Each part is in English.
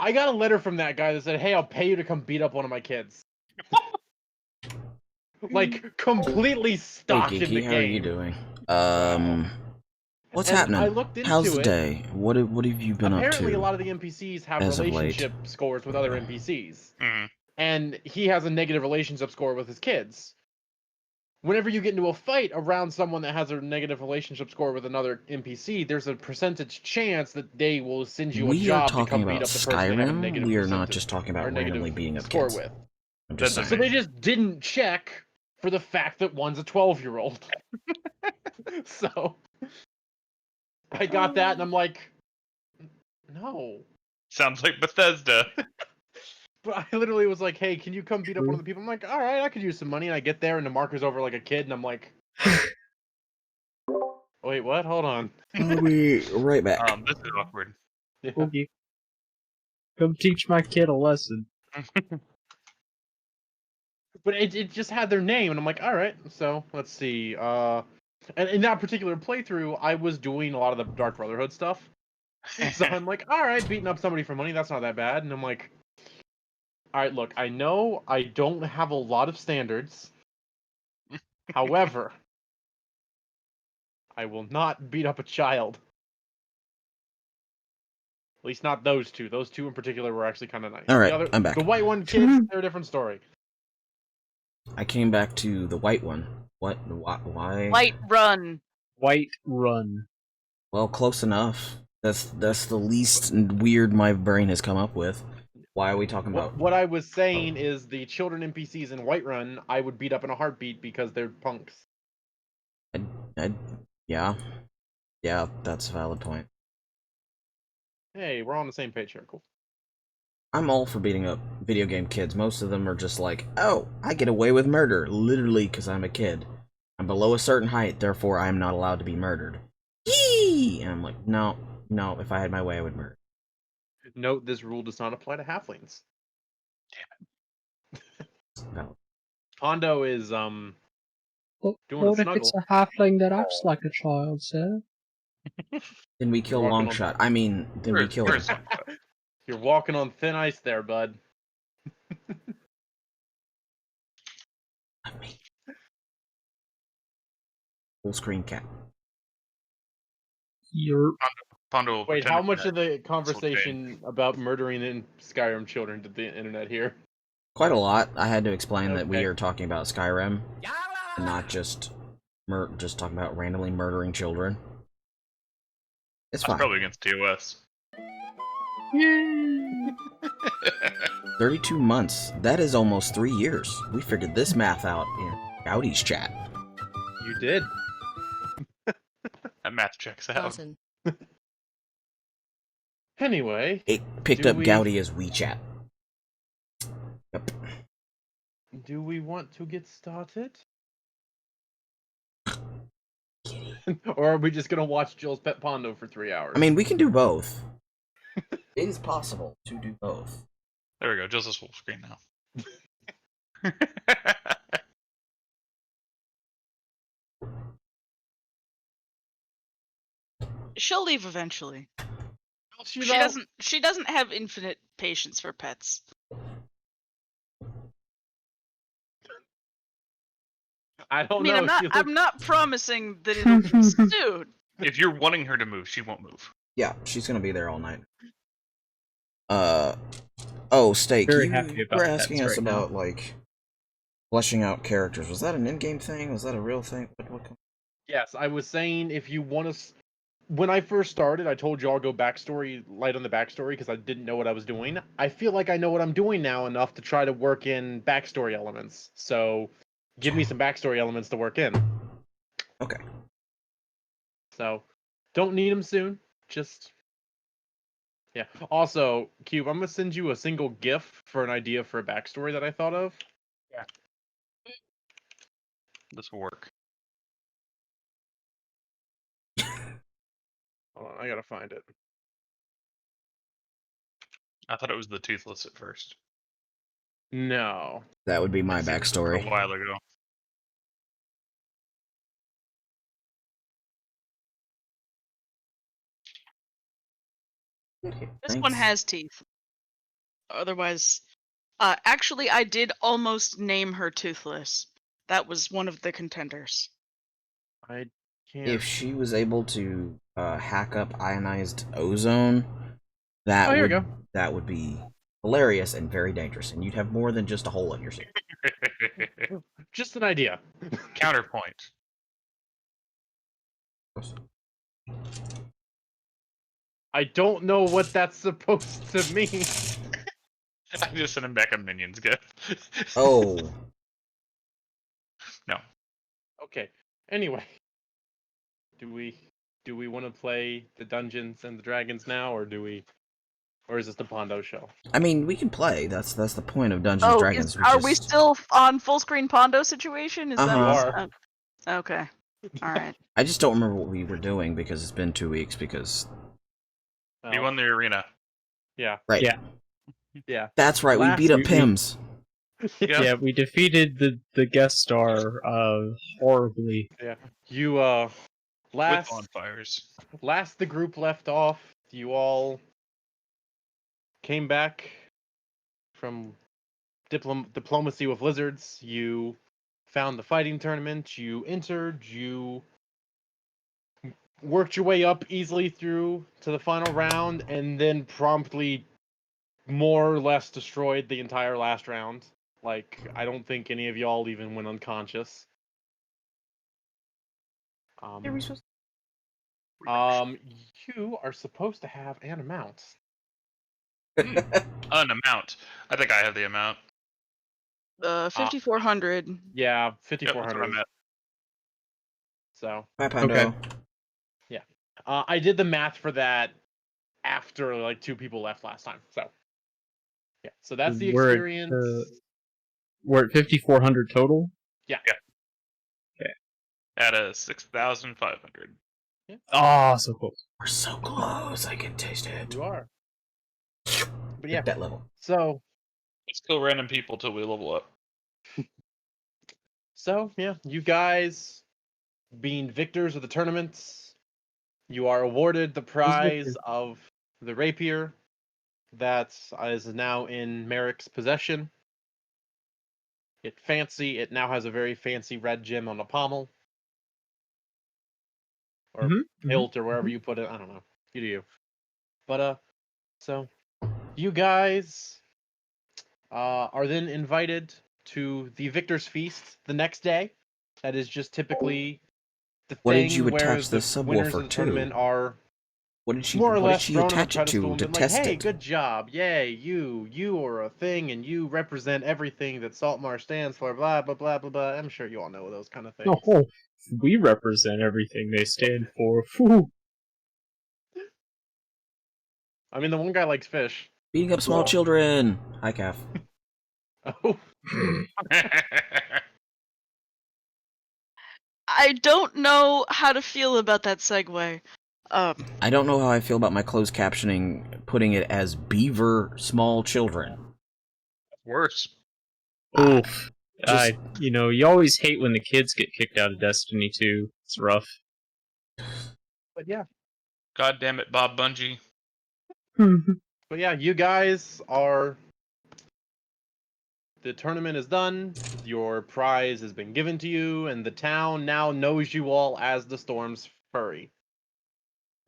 I got a letter from that guy that said, "Hey, I'll pay you to come beat up one of my kids." Like completely Hey, stocked in the Geeky, how are you game. doing? Wow. What's And I happening? looked How's into the it. day? What have you been up Apparently, a to lot of the NPCs have as of late? relationship scores with other NPCs, Mm. and he has a negative relationship score with his kids. Whenever you get into a fight around someone that has a negative relationship score with another NPC, there's a percentage chance that they will send you a We are job to talking come about beat up the person they have a Skyrim. negative We are not percentage just talking or about randomly negative beating up score kids. with. I'm just That's So saying. they just didn't check for the fact that one's a 12-year-old. So I got that, and I'm like, no. Sounds like Bethesda. But I literally was like, hey, can you come beat up one of the people? I'm like, all right, I could use some money. And I get there, and the marker's over like a kid, and I'm like, wait, what? Hold on. I'll be right back. This is awkward. Yeah. Okay. Come teach my kid a lesson. But it just had their name, and I'm like, all right. So let's see. And in that particular playthrough, I was doing a lot of the Dark Brotherhood stuff. So I'm like, all right, beating up somebody for money, that's not that bad. And I'm like, all right, look, I know I don't have a lot of standards. However, I will not beat up a child. At least not those two. Those two in particular were actually kind of nice. All right, I'm back. The white one, kids, they're a different story. I came back to the white one. What? Why? White run. White run. Well, close enough. That's the least weird my brain has come up with. Why are we talking about? What I was saying is the children NPCs in Whiterun, I would beat up in a heartbeat because they're punks. Yeah, that's a valid point. Hey, we're on the same page here. Cool. I'm all for beating up video game kids. Most of them are just like, oh, I get away with murder, literally because I'm a kid. I'm below a certain height, therefore I am not allowed to be murdered. Yee! And I'm like, no, if I had my way, I would murder. Note, this rule does not apply to halflings. No. Pondo is, doing a What if snuggle. it's a halfling that acts like a child, sir? Then we kill You're walking Longshot. I mean, then we kill him. You're walking on thin ice there, bud. Not me. Full screen cap. You're Pondo will Wait, pretend how to be much that. of the conversation about murdering in Skyrim children did the internet hear? Quite a lot. I had to explain that we Okay. are talking about Skyrim, and not just talking about randomly murdering children. It's That's fine. probably against TOS. 32 months. That is almost 3 years. We figured this math out in Bowties chat. You did. That math checks out. Awesome. Anyway, It picked Do up we- Gowdy as WeChat. Yep. do we want to get started? Or are we just gonna watch Jill's Pet Pondo for 3 hours? I mean, we can do both. It is possible to do both. There we go. Just this full screen now. She'll leave eventually. she She doesn't have infinite patience for pets. I don't I mean, know. I'm not promising that it'll be soon. If you're wanting her to move, she won't move. Yeah, she's gonna be there all night. Oh, Steak, Very you happy about were pets asking us right now. about, like, fleshing out characters. Was that an in-game thing? Was that a real thing? Yes, I was saying if you want to. When I first started, I told you I'll go light on the backstory because I didn't know what I was doing. I feel like I know what I'm doing now enough to try to work in backstory elements. So, give me some backstory elements to work in. Okay. So, don't need them soon. Just. Yeah. Also, Cube, I'm gonna send you a single GIF for an idea for a backstory that I thought of. Yeah. This will work. Hold on, I gotta find it. I thought it was the Toothless at first. No. That would be my I seen this backstory. a while ago. This one has teeth. Otherwise, actually, I did almost name her Toothless. That was one of the contenders. I can't. If she was able to hack up ionized ozone, that Oh, here we would go. that would be hilarious and very dangerous, and you'd have more than just a hole in your suit. Just an idea. Counterpoint. I don't know what that's supposed to mean. I just sent him back a minions gift. Oh, No. Okay. Anyway, do we want to play the Dungeons and the Dragons now, or is this the Pondo show? I mean, we can play. That's the point of Dungeons and Dragons. Are we still on full screen Pondo situation? Is Uh-huh. You that are. okay? All right. I just don't remember what we were doing because it's been 2 weeks. Because You won the arena. Yeah. right, Yeah. Yeah. that's right. Last we beat up week- Pims. Yeah, we defeated the guest star horribly. You With last bonfires. the group left off, you all came back from diplomacy with lizards. You found the fighting tournament. You entered. You worked your way up easily through to the final round, and then promptly, more or less, destroyed the entire last round. Like, I don't think any of y'all even went unconscious. You are supposed to have an amount. An amount. I think I have the amount. 5,400. Yeah, Yep, that's what 5,400. I'm at. So, Bye, Pondo. Okay. I did the math for that after like 2 people left last time. So, yeah. So that's the We're at, experience. We're at 5,400 total. At a 6,500. Oh, so close. We're so close. I can taste it. You are. But Hit yeah. that level. So Let's kill random people till we level up. yeah, you guys being victors of the tournaments, you are awarded the prize victor? of the rapier that is now in Merrick's possession. It now has a very fancy red gem on the pommel. Or hilt, or wherever you put it. I don't know. You do you. But so you guys are then invited to the Victor's Feast the next day. That is just typically the What thing did you where attach the the winners subwoofer of the tournament to? are What did she? more or What less did she thrown on a attach it pedestal to and been like, test "Hey, it? good job! Yay, you are a thing, and you represent everything that Saltmarsh stands for." Blah blah blah blah blah. I'm sure you all know those kind of things. Oh, we represent everything they stand for. Whew. I mean, the one guy likes fish. Beating up small Well. children. Hi, Calf. Oh, I don't know how to feel about that segue. I don't know how I feel about my closed captioning putting it as beaver small children. Worse. Oof. Just- You always hate when the kids get kicked out of Destiny 2. It's rough. but yeah. God damn it, Bob Bungie. But yeah, you guys are. The tournament is done. Your prize has been given to you, and the town now knows you all as the Storm's Furry.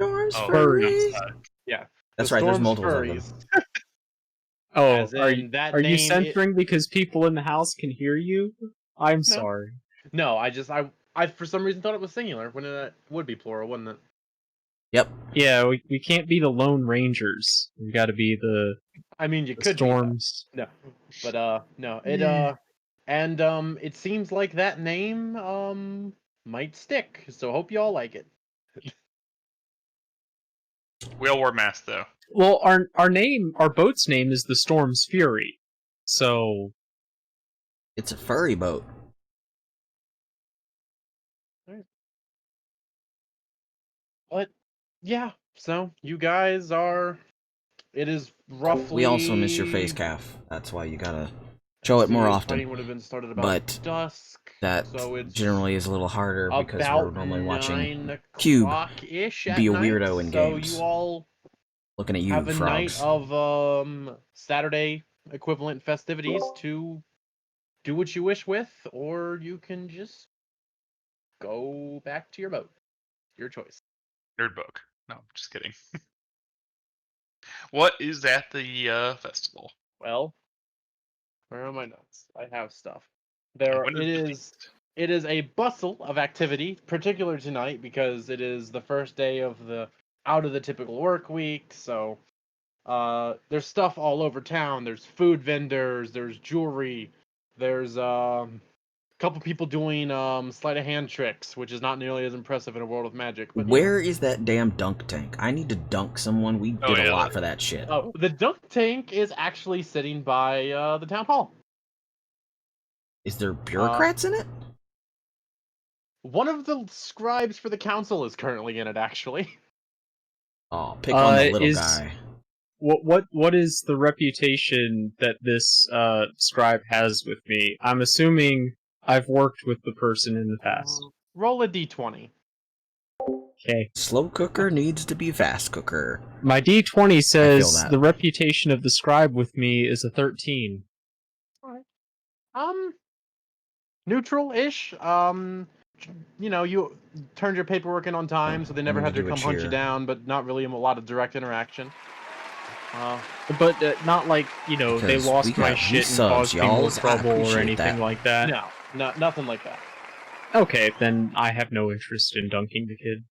Storm's Oh, furry. Yeah, That's the right. There's Storm's multiple Furries. of them. Oh, As are in you, that are you name, censoring because people in the house can hear you? I'm No. sorry. No, I for some reason thought it was singular when it would be plural, wouldn't it? Yep. Yeah, we can't be the Lone Rangers. We got to be the, I mean, you the could be, though. Storms. No, but no, it Yeah. and it seems like that name might stick. So hope you all like it. We all wore masks, though. Well, our boat's name is the Storm's Fury. So It's a furry boat. But yeah, so you guys are. It is roughly. We also miss your face, Calf. That's why you gotta show it more Fighting often. would have been started about But dusk. That so it's generally is a little harder because we're about normally watching 9 Cube o'clock-ish at be a night, weirdo in so games. you all Looking at you, have a night frogs. of Saturday equivalent festivities to do what you wish with, or you can just go back to your boat. Your choice. Nerd book. No, just kidding. What is at the festival? Well, where are my notes? I have stuff. When is the feast? It is a bustle of activity, particular tonight because it is the first day of the out of the typical work week. So, there's stuff all over town. There's food vendors. There's jewelry. There's a couple people doing sleight of hand tricks, which is not nearly as impressive in a world of magic. But Where is that damn dunk tank? I need to dunk someone. We Oh, did a yeah, lot like- for that shit. oh, the dunk tank is actually sitting by the town hall. Is there bureaucrats in it? One of the scribes for the council is currently in it, actually. Oh, pick on the little is- guy. What is the reputation that this scribe has with me? I'm assuming I've worked with the person in the past. Roll a d20. Okay. Slow cooker needs to be fast cooker. My D20 says that. the reputation of the scribe with me is a 13. Neutral-ish. You turned your paperwork in on time, so they never I'm had gonna to do a come hunt you cheer. down, but not really a lot of direct interaction. But not like, they Because lost we my got shit and subs, caused me more y'alls. I trouble or appreciate anything that. like that. No, nothing like that. Okay, then I have no interest in dunking the kid.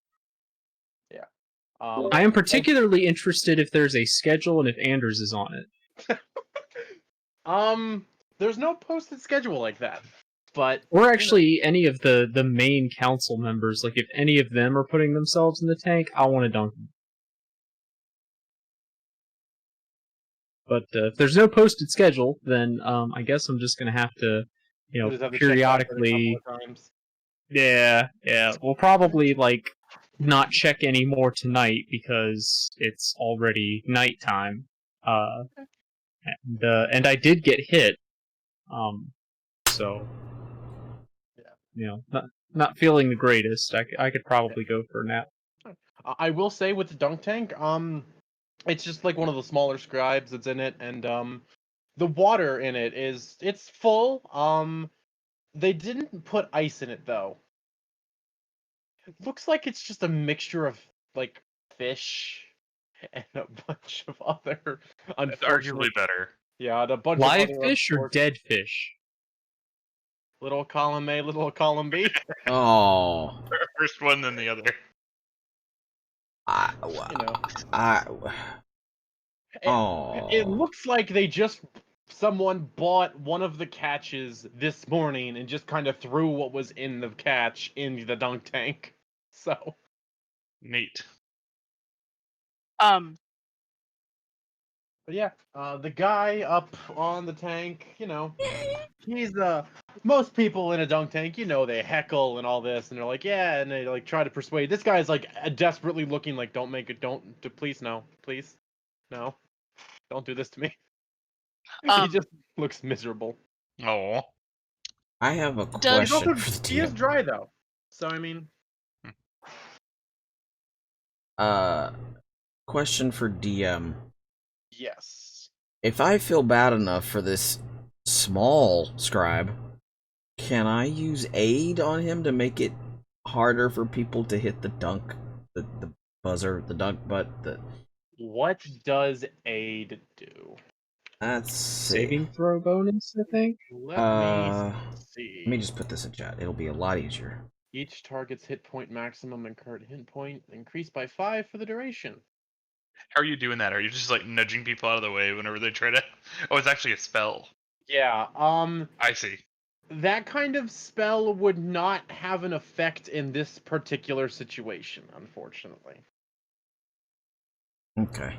Yeah. I am particularly interested if there's a schedule and if Anders is on it. There's no posted schedule like that, but Or actually any of the main council members. Like if any of them are putting themselves in the tank, I want to dunk them. But if there's no posted schedule, then I guess I'm just gonna have to, we'll just have to check back in a periodically. couple of times. Yeah. We'll probably not check any more tonight because it's already nighttime. And I did get hit. So not feeling the greatest. I could probably go for a nap. I will say with the dunk tank, it's just like one of the smaller scribes that's in it, and the water in it it's full. They didn't put ice in it though. It looks like it's just a mixture of like fish and a bunch of other That's unfortunate. arguably better. Yeah, and a bunch Live of other fish or dead fish? Little column A, little column B. Oh. First one, then the other. It looks like someone bought one of the catches this morning and just kind of threw what was in the catch in the dunk tank. So Neat. But yeah, the guy up on the tank, he's most people in a dunk tank, they heckle and all this, and they're like, yeah, and they try to persuade. This guy's desperately looking like, please no, don't do this to me. He just looks miserable. Oh. I have a Does- question for the He is DM. dry though, so I mean, Question for DM. yes. If I feel bad enough for this small scribe, can I use aid on him to make it harder for people to hit the dunk, the buzzer, the dunk butt? What does aid do? That's Saving throw bonus, I think. Let me see. Let me just put this in chat. It'll be a lot easier. Each target's hit point maximum and current hit point increased by 5 for the duration. How are you doing that? Are you just nudging people out of the way whenever they try to? Oh, it's actually a spell. Yeah, I see. that kind of spell would not have an effect in this particular situation, unfortunately. Okay.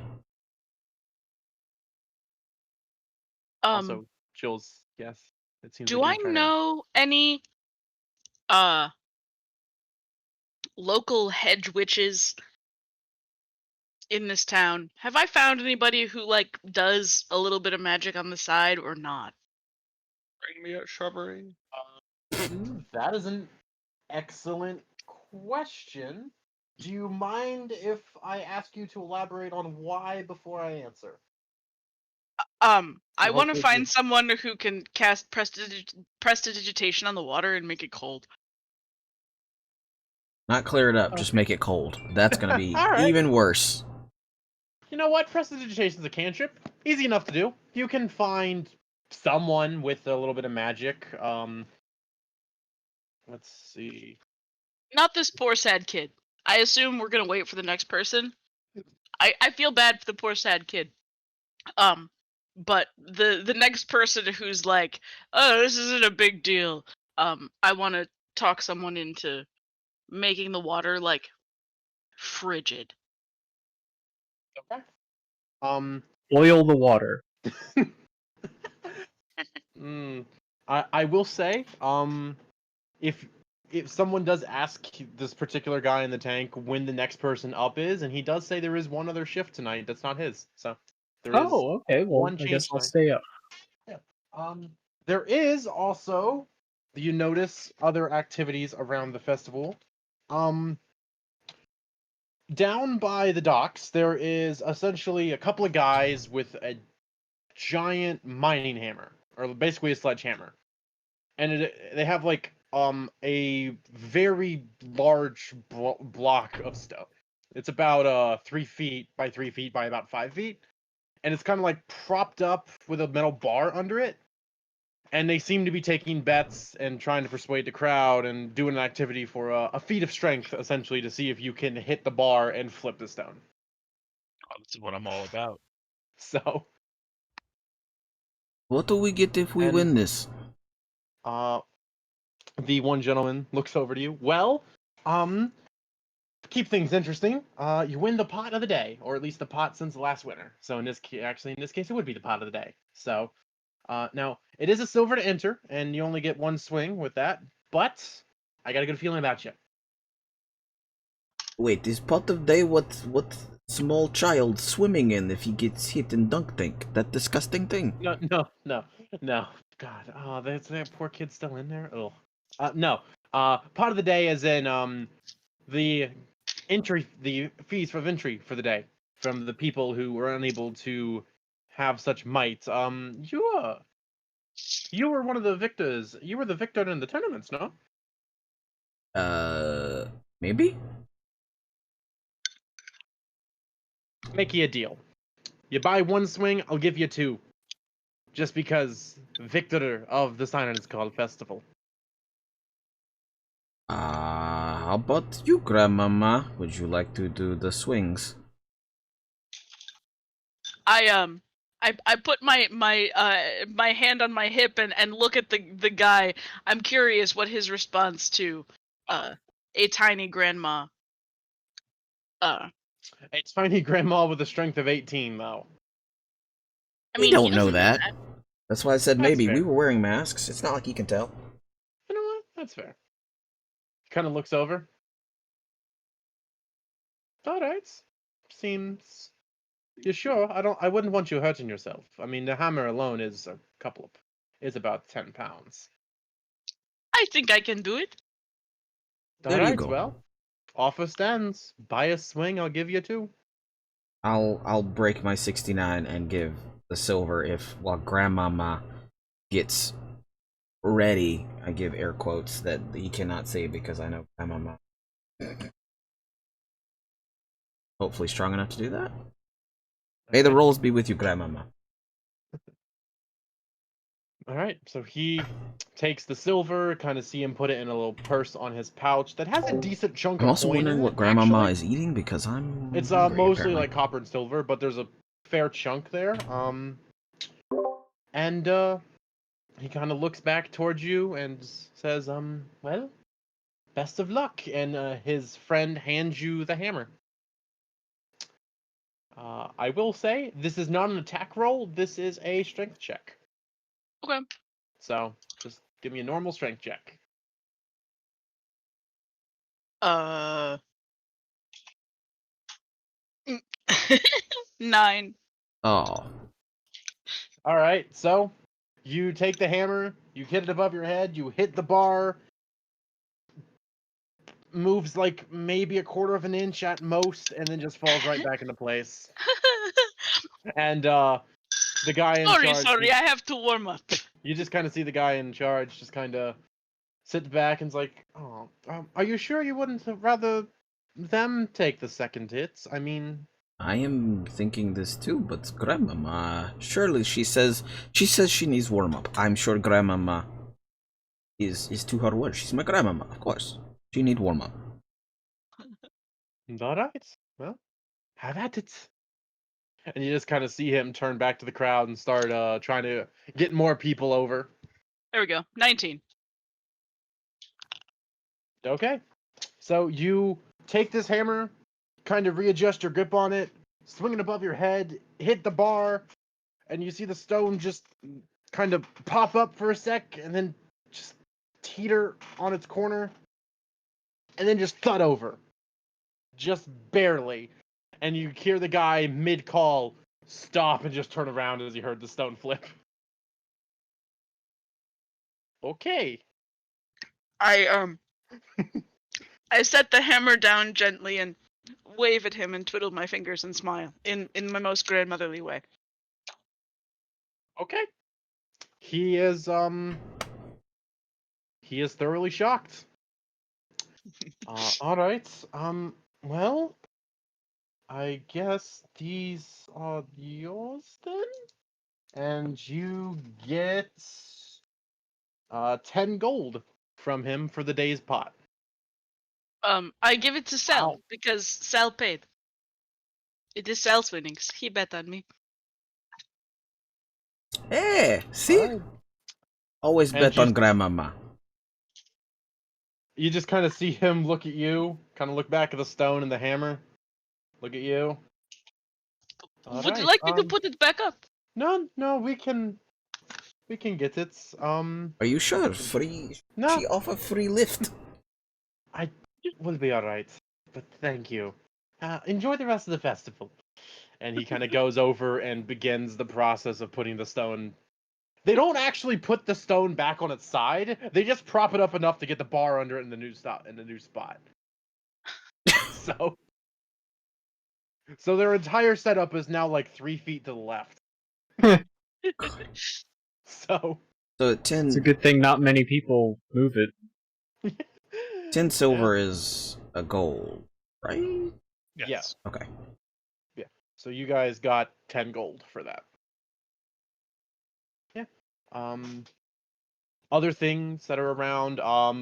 Also, Jill's yes. It seems Do like I you're trying know any local hedge witches in this town? Have I found anybody who does a little bit of magic on the side or not? Bring me a shrubbery. That is an excellent question. Do you mind if I ask you to elaborate on why before I answer? I want to Hopefully find someone who can cast prestidigitation on the water and make it cold. Not clear it up, Oh. just make it cold. That's gonna be All right. even worse. You know what? Prestidigitation is a cantrip. Easy enough to do. You can find someone with a little bit of magic. Let's see. Not this poor sad kid. I assume we're gonna wait for the next person. I feel bad for the poor sad kid. But the next person who's like, oh, this isn't a big deal. I want to talk someone into making the water like frigid. Okay. Um. Boil the water. I will say, if someone does ask this particular guy in the tank when the next person up is, and he does say there is one other shift tonight that's not his, so there is Oh, okay. Well, one I guess change I'll tonight. stay up. Yeah. There is also, you notice other activities around the festival. Down by the docks, there is essentially a couple of guys with a giant mining hammer, or basically a sledgehammer, and they have like a very large block of stone. It's about 3 feet by 3 feet by about 5 feet, and it's kind of like propped up with a metal bar under it. And they seem to be taking bets and trying to persuade the crowd and doing an activity for a feat of strength, essentially, to see if you can hit the bar and flip the stone. Oh, this is what I'm all about. So, What do we get if we And- win this? the one gentleman looks over to you. Well, keep things interesting. You win the pot of the day, or at least the pot since the last winner. So in this case, it would be the pot of the day. So, now it is a silver to enter, and you only get one swing with that. But I got a good feeling about you. Wait, this pot of day, what small child swimming in if he gets hit in dunk tank? That disgusting thing. No. God, there's that poor kid still in there. Oh, no. Pot of the day is in the fees for entry for the day from the people who were unable to have such might. You were one of the victors. You were the victor in the tournaments, no? Maybe? Make you a deal. You buy one swing, I'll give you two. Just because victor of the sign is called festival. How about you, Grandmama? Would you like to do the swings? I put my hand on my hip and look at the guy. I'm curious what his response to a tiny grandma. A tiny grandma with a strength of 18, though. I We mean, don't he know doesn't that. That's why I said That's maybe. fair. We were wearing masks. It's not like he can tell. You know what? That's fair. Kind of looks over. All right. Seems. You sure? I wouldn't want you hurting yourself. I mean, the hammer alone is is about 10 pounds. I think I can do it. There you All right. go. Well, offer stands. Buy a swing. I'll give you two. I'll break my 69 and give the silver if while Grandmama gets ready. I give air quotes that he cannot say because I know Grandmama. Hopefully strong enough to do that. May the rolls be with you, Grandmama. All right. So he takes the silver. Kind of see him put it in a little purse on his pouch that has a decent chunk I'm of also coin wondering in what it, Grandmama actually. is eating because I'm It's hungry, mostly apparently. like copper and silver, but there's a fair chunk there. And he kind of looks back towards you and says, well, best of luck. And his friend hands you the hammer. I will say this is not an attack roll. This is a strength check. Okay. So just give me a normal strength check. 9. Oh. All right. So you take the hammer, you hit it above your head, you hit the bar. moves like maybe a quarter of an inch at most, and then just falls right back into place. And the guy in charge. sorry, I have to warm up. You just kind of see the guy in charge just kind of sit back and's like, "Oh, are you sure you wouldn't have rather them take the second hits? I mean." I am thinking this too, but Grandmama, surely she says she needs warm up. I'm sure Grandmama is too hard work. She's my grandmama, of course. She need warm up. All right. Well, have at it. And you just kind of see him turn back to the crowd and start trying to get more people over. There we go. 19. Okay. So you take this hammer, kind of readjust your grip on it, swing it above your head, hit the bar, and you see the stone just kind of pop up for a sec and then just teeter on its corner and then just thud over. Just barely. And you hear the guy mid-call stop and just turn around as he heard the stone flip. Okay. I set the hammer down gently and wave at him and twiddle my fingers and smile in my most grandmotherly way. Okay. He is thoroughly shocked. All right. Well, I guess these are yours then? And you get 10 gold from him for the day's pot. I give it to Sal Wow. because Sal paid. It is Sal's winnings. He bet on me. Hey, see? Alright. Always And bet on you- Grandmama. You just kind of see him look at you, kind of look back at the stone and the hammer, look at you. Would you like me to put it back up? No, we can get it. Are you sure? Free? No, She offer free lift. we'll be all right. But thank you. Enjoy the rest of the festival. And he kind of goes over and begins the process of putting the stone. They don't actually put the stone back on its side. They just prop it up enough to get the bar under it in the new spot. So their entire setup is now like 3 feet to the left. So So 10, It's a good thing not many people move it. 10 silver is a gold, right? Yes. Okay. So you guys got 10 gold for that. Yeah. Other things that are around,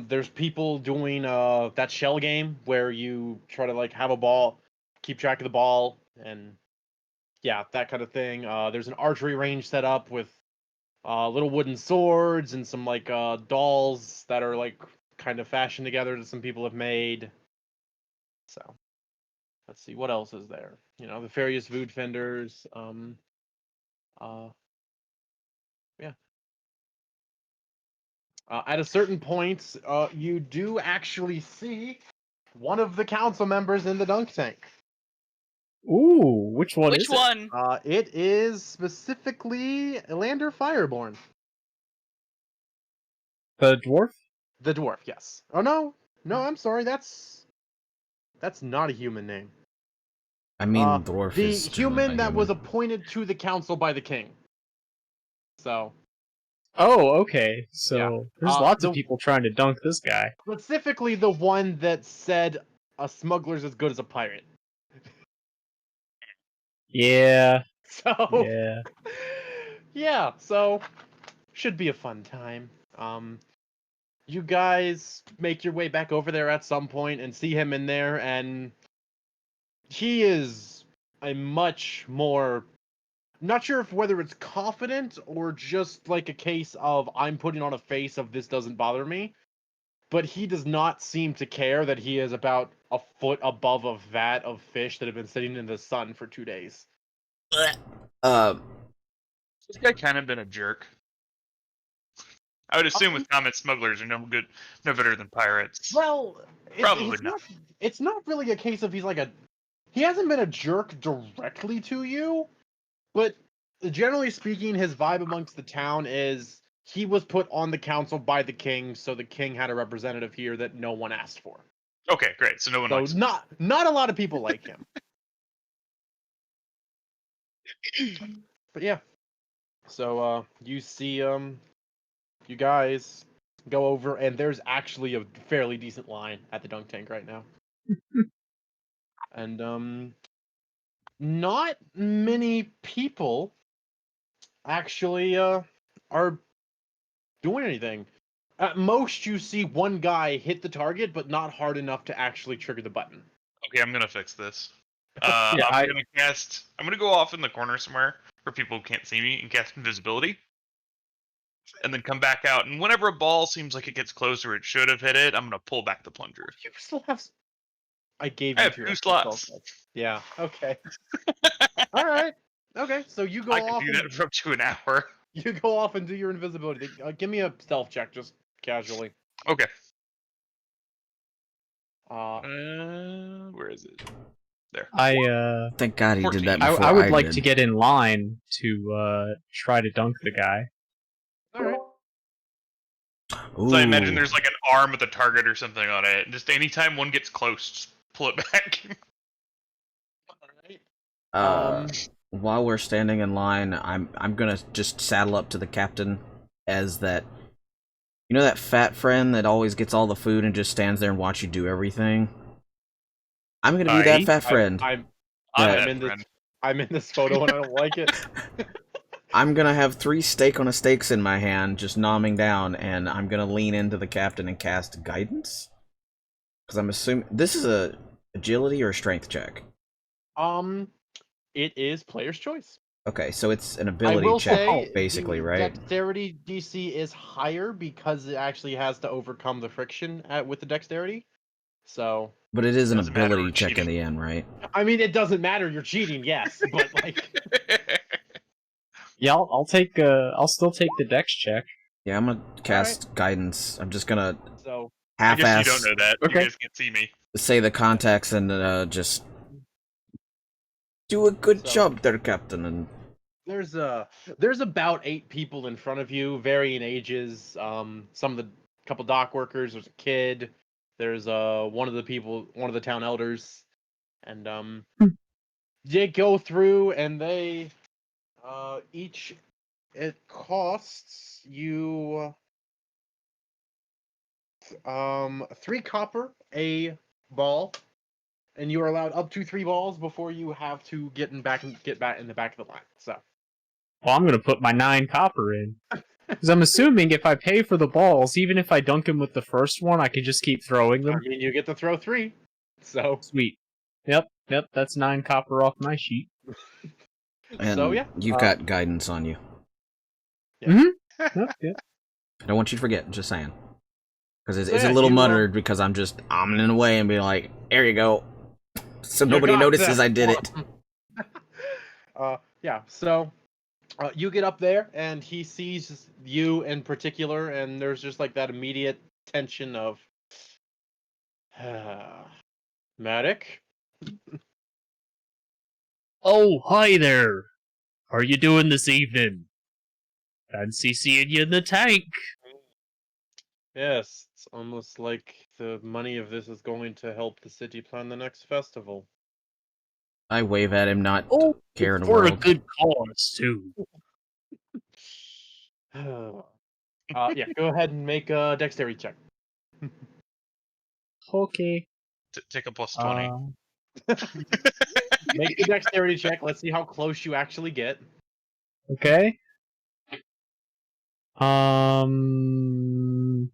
there's people doing that shell game where you try to like have a ball, keep track of the ball, and yeah, that kind of thing. There's an archery range set up with little wooden swords and some like dolls that are like kind of fashioned together that some people have made. So let's see what else is there. You know, the various food vendors. Yeah. At a certain point, you do actually see one of the council members in the dunk tank. Ooh, which one Which is one? It is specifically Elander Fireborn, it? The dwarf? the dwarf. Yes. Oh no, I'm sorry. That's not a human name. I mean, dwarf The is generally human not that was human. appointed to the council by the king. So Oh, okay. So Yeah. there's lots of the- people trying to dunk this guy. specifically the one that said a smuggler's as good as a pirate. Yeah, So yeah. yeah, so should be a fun time. You guys make your way back over there at some point and see him in there, and he is a much more, not sure if whether it's confident or just like a case of I'm putting on a face of this doesn't bother me, but he does not seem to care that he is about a foot above a vat of fish that have been sitting in the sun for 2 days. This guy kind of been a jerk. I would assume with common smugglers are no better than pirates. Well, Probably not. It's not really a case of he hasn't been a jerk directly to you, but generally speaking, his vibe amongst the town is he was put on the council by the king, so the king had a representative here that no one asked for. Okay, great. So no one So likes him. not a lot of people like him. But yeah. So you see you guys go over, and there's actually a fairly decent line at the dunk tank right now. And not many people actually are doing anything. At most, you see one guy hit the target, but not hard enough to actually trigger the button. Okay, I'm gonna fix this. Yeah, I'm gonna cast. I'm gonna go off in the corner somewhere where people can't see me and cast invisibility, and then come back out. And whenever a ball seems like it gets close or it should have hit it, I'm gonna pull back the plunger. You still have. I gave I you have 2 2 extra spell slots. slots. Yeah. Okay. All right. Okay. So you go I can off do and that for up to an hour. you go off and do your invisibility. Give me a stealth check, just casually. Okay. Where is it? There. Thank God he did that 14. before I would like did. to get in line to try to dunk the guy. All right. So I imagine Ooh. there's like an arm with a target or something on it. And just anytime one gets close, just pull it back. All right. While we're standing in line, I'm gonna just saddle up to the captain as that. You know that fat friend that always gets all the food and just stands there and watch you do everything? I'm gonna be that Alright. fat friend. I'm that- in this photo and I don't like it. I'm gonna have 3 steak on a steaks in my hand, just nomming down, and I'm gonna lean into the captain and cast guidance. Because I'm assuming this is a agility or a strength check. It is player's choice. Okay, so it's an I ability will check, say basically, the right? Dexterity DC is higher because it actually has to overcome the friction with the dexterity. So, But it is an Doesn't matter, ability we're check in cheating. the end, right? I mean, it doesn't matter. You're cheating, yes, but like, Yeah, I'll still take the dex check. Yeah, I'm gonna cast guidance. I'm just gonna so I guess half-ass you don't know that. Okay. You guys can't see me. say the contacts and just do a good So- job there, Captain. And there's about 8 people in front of you, varying ages. Some of the couple dock workers. There's a kid. There's one of the town elders, and they go through and they each it costs you 3 copper a ball, and you are allowed up to 3 balls before you have to get back in the back of the line. So. Well, I'm gonna put my 9 copper in. Because I'm assuming if I pay for the balls, even if I dunk him with the first one, I can just keep throwing I them. mean, you get to throw 3. So. Sweet. Yep, that's 9 copper off my sheet. So yeah. you've got guidance on you. Yep. I don't want you to forget. Just saying, because it's, So it's yeah, a little you, muttered because I'm just in the way and being like, "There you go," so nobody got notices that I did it. Yeah. So you get up there, and he sees you in particular, and there's just like that immediate tension of, medic. Oh, hi there. How are you doing this evening? Fancy seeing you in the tank. Yes, it's almost like the money of this is going to help the city plan the next festival. I wave at him, not Oh, care in the for a world. good cause, too. Yeah, go ahead and make a dexterity check. Okay. Take a plus 20. Make the dexterity check. Let's see how close you actually get. Okay. I'm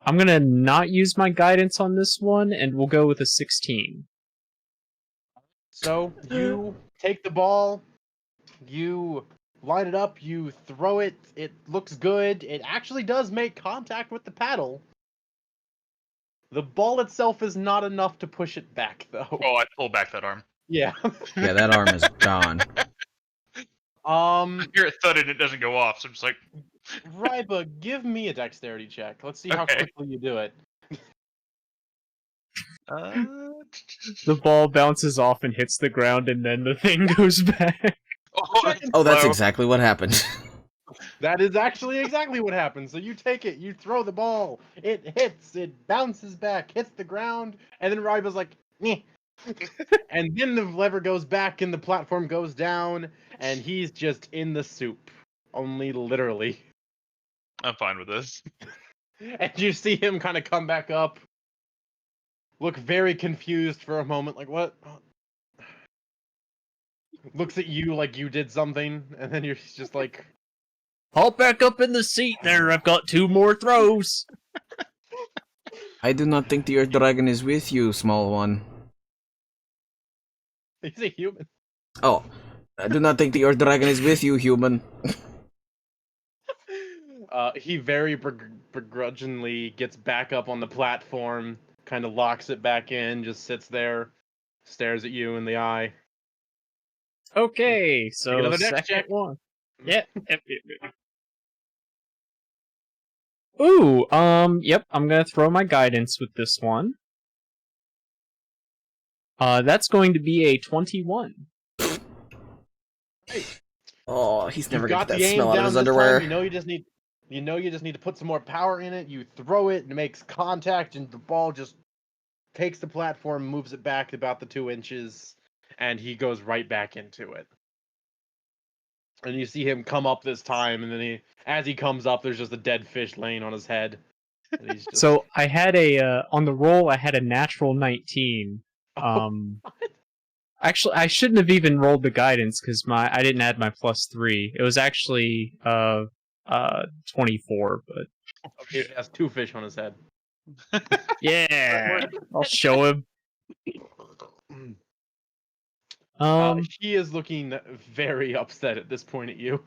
gonna not use my guidance on this one, and we'll go with a 16. So you take the ball, you line it up, you throw it. It looks good. It actually does make contact with the paddle. The ball itself is not enough to push it back, though. Oh, I pull back that arm. Yeah. Yeah, that arm is gone. I hear it thud and it doesn't go off, so I'm just like, Ryba, give me a dexterity check. Let's see how Okay. quickly you do it. The ball bounces off and hits the ground, and then the thing goes back. oh, Oh, that's slow. exactly what happened. That is actually exactly what happens. So you take it, you throw the ball, it hits, it bounces back, hits the ground, and then Raiba's like, "Meh." And then the lever goes back and the platform goes down, and he's just in the soup. Only literally. I'm fine with this. And you see him kind of come back up, look very confused for a moment, like, what? Looks at you like you did something, and then you're just like, Hop back up in the seat there. I've got 2 more throws. I do not think the Earth Dragon is with you, small one. he's a human. Oh, I do not think the Earth Dragon is with you, human. He very begrudgingly gets back up on the platform, kind of locks it back in, just sits there, stares at you in the eye. Okay, so another dex second check. one. Yeah. Ooh, yep, I'm gonna throw my guidance with this one. That's going to be a 21. Oh, he's never You've gonna got get that the aim smell out of down his this underwear. time. You know you just need to put some more power in it. You throw it, and it makes contact, and the ball just takes the platform, moves it back about the 2 inches, and he goes right back into it. And you see him come up this time, and then as he comes up, there's just a dead fish laying on his head. And he's just... So I had on the roll I had a natural 19. Actually, I shouldn't have even rolled the guidance because I didn't add my +3. It was actually 24, but he has 2 fish on his head. yeah, I'll show him. He is looking very upset at this point at you. Of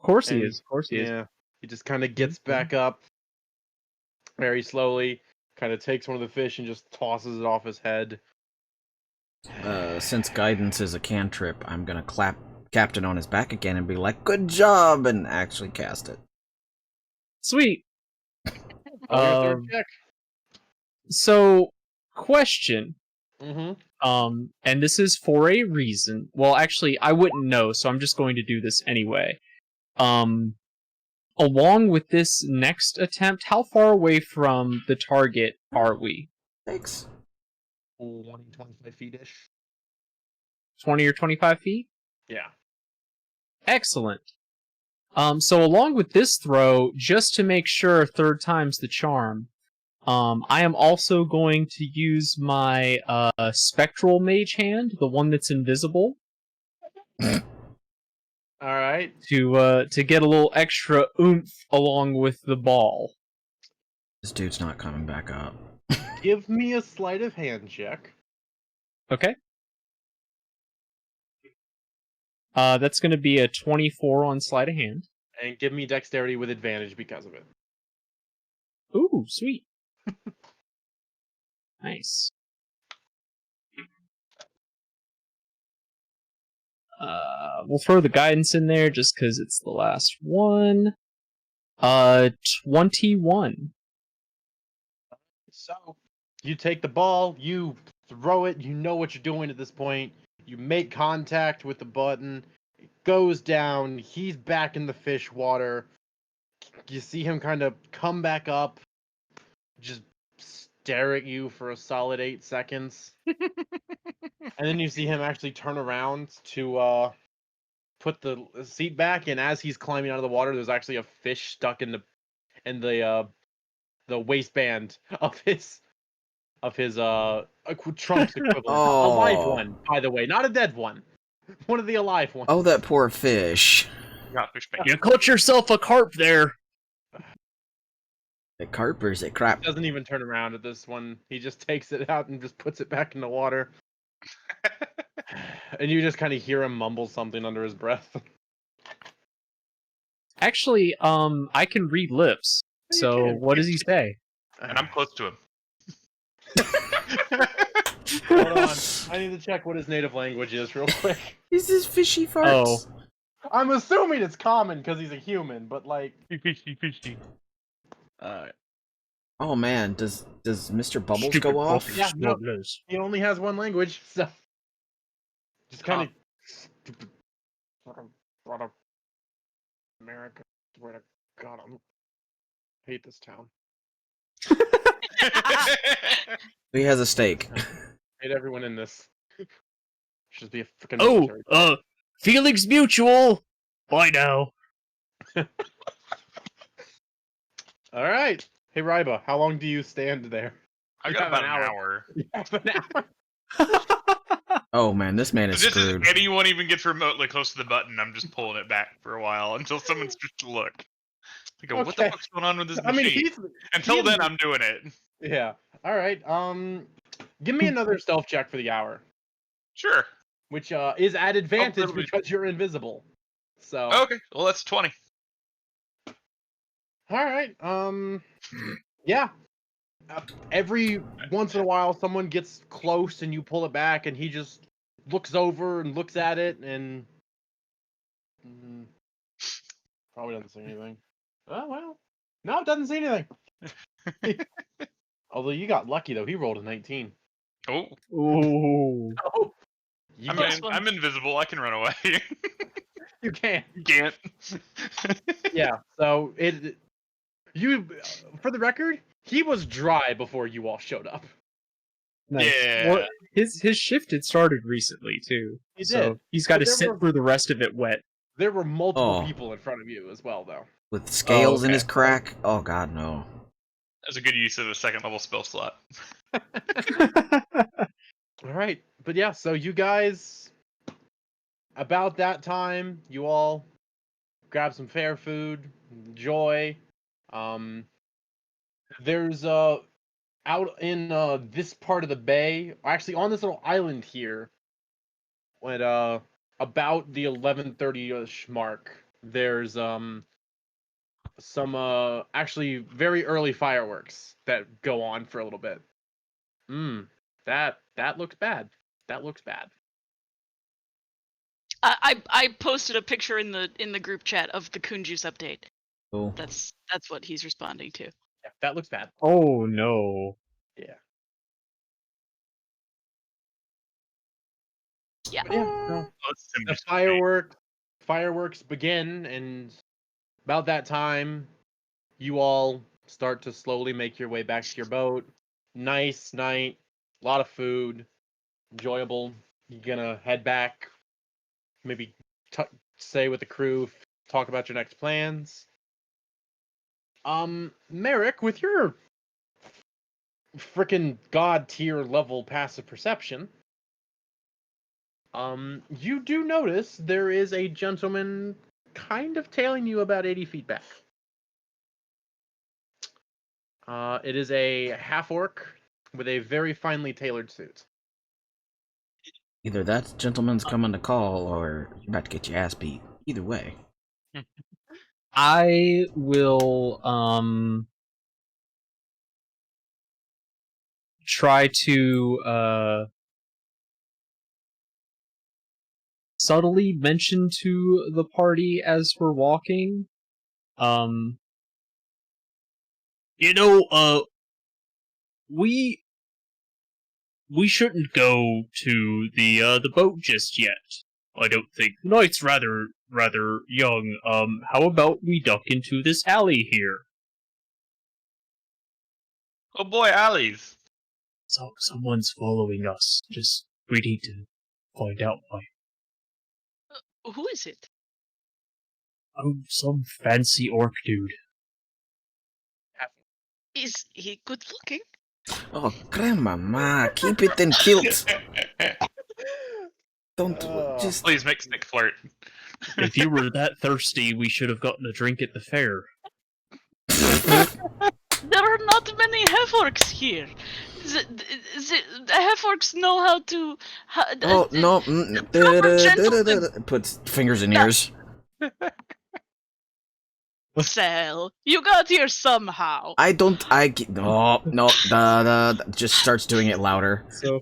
course he And is. Of course he is. Yeah, he just kind of gets back up very slowly, kind of takes one of the fish and just tosses it off his head. Since guidance is a cantrip, I'm gonna clap Captain on his back again and be like, "Good job," and actually cast it. Sweet. Oh, your third check. So, question. Mm-hmm. And this is for a reason. Well, actually, I wouldn't know, so I'm just going to do this anyway. Along with this next attempt, how far away from the target are we? Thanks. 20, 25 feet-ish. 20 or 25 feet? Yeah. Excellent. So along with this throw, just to make sure third time's the charm, I am also going to use my spectral mage hand, the one that's invisible, All right. to get a little extra oomph along with the ball. This dude's not coming back up. Give me a sleight of hand check. Okay. That's going to be a 24 on sleight of hand. And give me dexterity with advantage because of it. Ooh, sweet. Nice. We'll throw the guidance in there just because it's the last one. 21. So, you take the ball, you throw it, you know what you're doing at this point. You make contact with the button, it goes down, he's back in the fish water. You see him kind of come back up, just stare at you for a solid 8 seconds. And then you see him actually turn around to put the seat back, and as he's climbing out of the water, there's actually a fish stuck in the waistband of his trunk's equivalent. A live one, by the way, not a dead one. One of the alive ones. Oh, that poor fish. Got fish bait. You caught yourself a carp there. The carp or is it crap? Doesn't even turn around at this one. He just takes it out and just puts it back in the water. And you just kind of hear him mumble something under his breath. Actually, I can read lips. So what does he say? And I'm close to him. Hold on. I need to check what his native language is real quick. Is this fishy farts? Oh. I'm assuming it's common because he's a human, but like... Fishy. Oh man, does Mr. Bubbles go off? Yeah, no, he only has one language, so... Just kind of... America. Swear to God, I hate this town. He has a stake. Hate everyone in this. Should be a freaking Oh, military. feelings mutual. Bye now. All right. Hey, Ryba, how long do you stand there? I You got have about an an hour. hour. You have an hour. Oh man, this man is Just as screwed. anyone even gets remotely close to the button, I'm just pulling it back for a while until someone starts to look. I go, what the Okay. fuck's going on with this I mean, machine? Until he's- then, I'm doing it. Yeah. All right. Give me another stealth check for the hour, Sure. which is at advantage that'll be- because you're invisible. So. Okay, well that's 20. All right. Yeah. Every once in a while, someone gets close and you pull it back, and he just looks over and looks at it, and probably doesn't say anything. Oh well. No, it doesn't say anything. Although you got lucky though, he rolled a 19. Oh, Ooh. Oh, you I'm invisible. I can run away. you can. You can't. Yeah. So you, for the record, he was dry before you all showed up. Nice. Yeah. Well, his shift had started recently too. He So did. he's got But to there sit were- through the rest of it wet. There were multiple Oh. people in front of you as well, though. With scales in okay. his crack? Oh god, no. That's a good use of a second level spell slot. All right, but yeah, so you guys, about that time, you all grab some fair food, enjoy. There's out in this part of the bay, actually on this little island here, when about the 11:30ish mark, there's some actually very early fireworks that go on for a little bit. That looks bad. That looks bad. I posted a picture in the group chat of the Kunju's update. Cool. That's what he's responding to. Yeah, that looks bad. Oh no. Yeah. Yeah. But yeah, no. Let's The fireworks begin, and about that time, you all start to slowly make your way back to your boat. Nice night, a lot of food, enjoyable. You're gonna head back, maybe stay with the crew, talk about your next plans. Merrick, with your frickin' god tier level passive perception, you do notice there is a gentleman kind of tailing you about 80 feet back. It is a half-orc with a very finely tailored suit. Either that gentleman's coming to call, or you're about to get your ass beat. Either way. I will try to subtly mention to the party as we're walking. We shouldn't go to the boat just yet. I don't think. The night's rather young. How about we duck into this alley here? Oh boy, alleys. So someone's following us. We need to find out why. Who is it? Oh, some fancy orc dude. Is he good looking? Oh, grandmama, keep it in kilt. Don't just. Please make Snick flirt. If you were that thirsty, we should have gotten a drink at the fair. There are not many half-orcs here. The half-orcs know how to... Oh no! proper gentlemen. Puts fingers in ears. Sal, you got here somehow. I don't. No. Just starts doing it louder. So,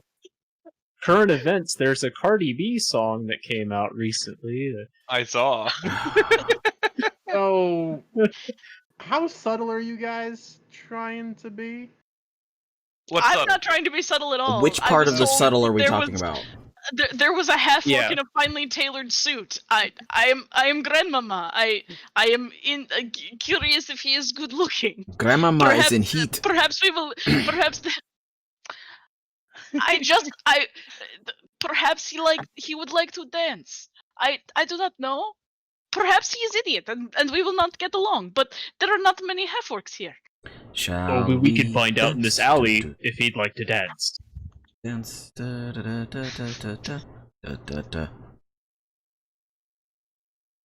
current events, there's a Cardi B song that came out recently. I saw. So, how subtle are you guys trying to be? What's I'm up? not trying to be subtle at all. Which I part was of the told subtle are we there talking was- about? There was a half orc Yeah. in a finely tailored suit. I am Grandmama. I am curious if he is good looking. Grandmama is in heat. Perhaps we will. Perhaps I perhaps he would like to dance. I do not know. Perhaps he is idiot and we will not get along. But there are not many half orcs here. Shall Well, we could find out in this dance? alley if he'd like to dance. Dance. Da, da, da, da, da, da, da, da, da, da.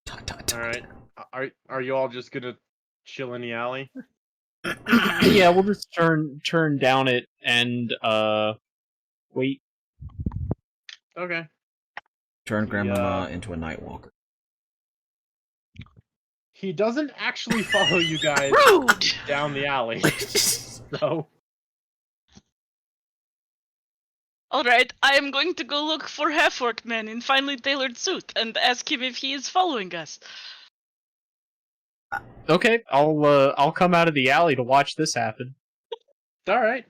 Ta, ta, ta. All right. Are you all just gonna chill in the alley? Yeah, we'll just turn down it and wait. Okay. Turn Yeah. Grandmama into a night walker. He doesn't actually follow you guys Rude. down the alley. So All right, I am going to go look for half orc man in finely tailored suit and ask him if he is following us. Okay, I'll come out of the alley to watch this happen. all right.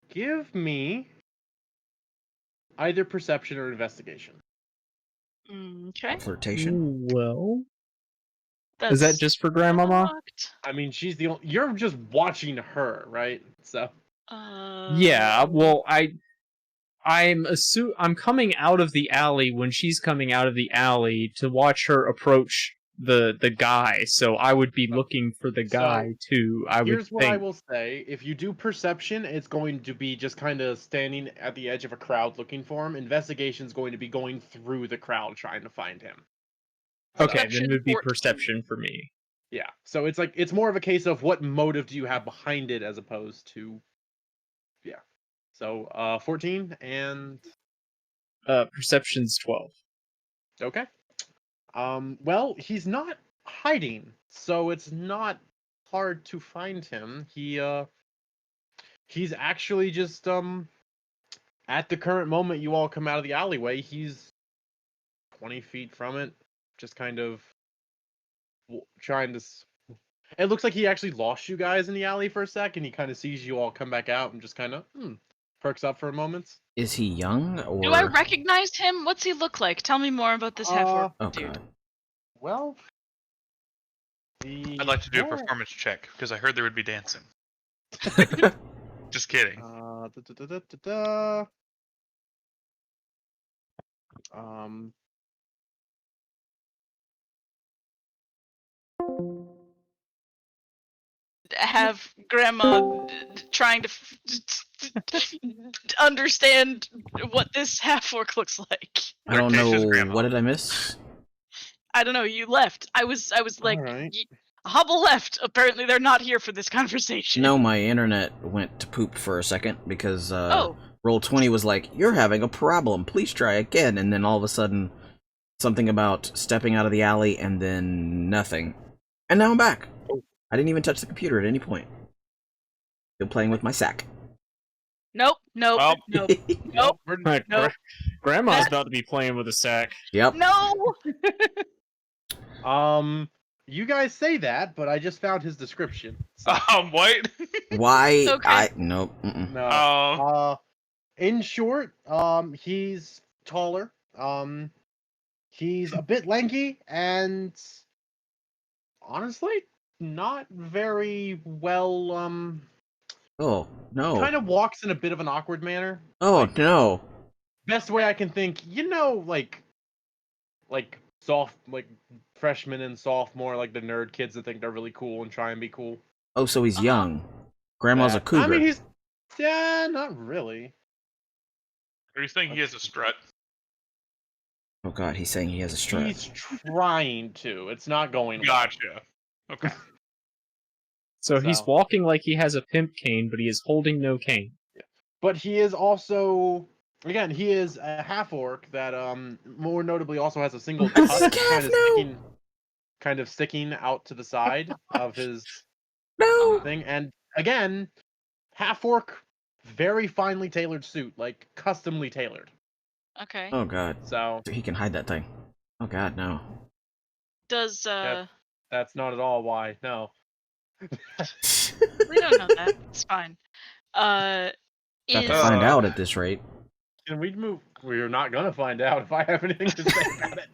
Give me either perception or investigation. Okay. Flirtation. Well, That's is that just for Grandmama? locked. I mean, she's the only. You're just watching her, right? So Yeah. Well, I'm coming out of the alley when she's coming out of the alley to watch her approach the guy. So I would be looking for the guy too. I would here's what I think. will say: if you do perception, it's going to be just kind of standing at the edge of a crowd looking for him. Investigation's going to be going through the crowd trying to find him. Okay, then Perception it would be 14. perception for me. Yeah. So it's like it's more of a case of what motive do you have behind it as opposed to yeah. So 14 and Perception's 12. okay. Well, he's not hiding, so it's not hard to find him. He's actually just at the current moment you all come out of the alleyway, he's 20 feet from it, just kind of trying to it looks like he actually lost you guys in the alley for a sec, and he kind of sees you all come back out and just kind of perks up for a moment. Is he young or? Do I recognize him? What's he look like? Tell me more about this half orc Oh dude. god. Well, I'd like to do a performance check because I heard there would be dancing. Just kidding. Da, da, da, da, da, da. Have grandma trying to understand what this half orc looks like. I don't Flirtatious know. grandma. What did I miss? I don't know. You left. I was like, Alright. Hobble left. Apparently, they're not here for this conversation. No, my internet went to poop for a second because Oh. Roll20 was like, "You're having a problem. Please try again." And then all of a sudden, something about stepping out of the alley and then nothing. And now I'm back. I didn't even touch the computer at any point. Still playing with my sack. Nope. Nope. Well. Nope. Nope. Right, Nope. Grandma's That- about to be playing with a sack. Yep. No. You guys say that, but I just found his description. So, What? Why? Okay. Nope. Mm-mm. no. Oh, In short, he's taller. He's a bit lanky and honestly not very well. Oh no. Kind of walks in a bit of an awkward manner. Oh no. Best way I can think, like soft, like freshman and sophomore, like the nerd kids that think they're really cool and try and be cool. Oh, so he's young. Grandma's a That- cougar. I mean, not really. are you saying he has a strut? Oh god, he's saying he has a strut. He's trying to. It's not going well. Gotcha. Okay. So he's So. walking like he has a pimp cane, but he is holding no cane. But he is also, again, he is a half orc that more notably also has a single I'm tusk sick half now. kind of sticking out to the side of his No. thing. And again, half orc, very finely tailored suit, like customly tailored. Okay. Oh god. So So he can hide that thing. Oh god, no. Does that's not at all why. No. we don't know that. It's fine. About to is find out at this rate. Can we move? We're not gonna find out if I have anything to say about it.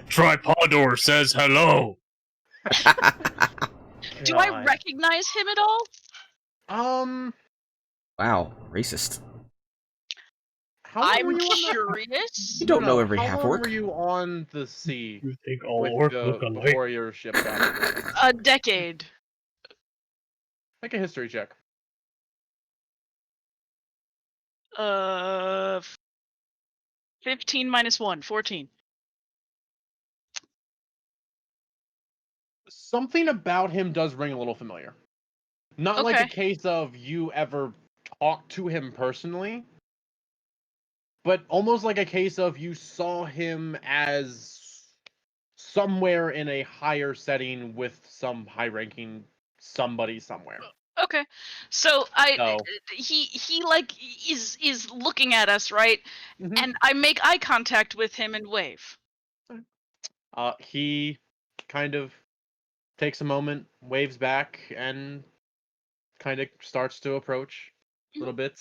Tripodor says hello. do I God. recognize him at all? Wow, racist. How long I'm were you on the? curious. You don't know every How long half-orc. were you on the sea You think all with orc the look alike? before your ship got? A decade. Make a history check. 15 minus 1, 14. Something about him does ring a little familiar. Not like a Okay. case of you ever talked to him personally, but almost like a case of you saw him as somewhere in a higher setting with some high-ranking somebody somewhere. Okay. So So, he like is looking at us, right? mhm. And I make eye contact with him and wave. He kind of takes a moment, waves back, and kind of starts to approach a little bit.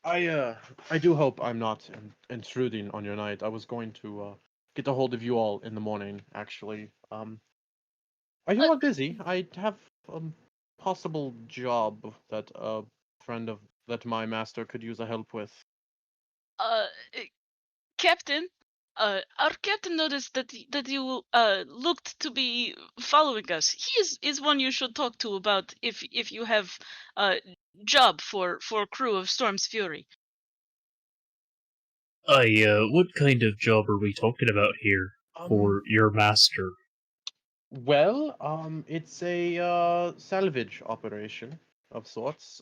I do hope I'm not intruding on your night. I was going to get a hold of you all in the morning, actually. Are you all busy? I have a possible job that a friend of that my master could use a help with. Uh, Captain, our captain noticed that you looked to be following us. He is one you should talk to about if you have job for crew of Storm's Fury. What kind of job are we talking about here for your master? Well, it's a salvage operation of sorts.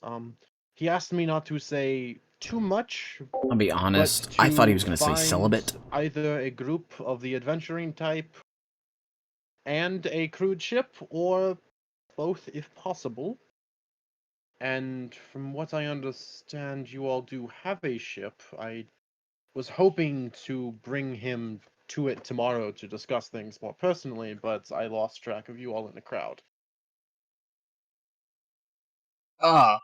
He asked me not to say too much, I'll be but honest, I thought he was to going to say find celibate. either a group of the adventuring type and a crewed ship, or both if possible. And from what I understand, you all do have a ship. I was hoping to bring him to it tomorrow to discuss things more personally, but I lost track of you all in the crowd. Ah.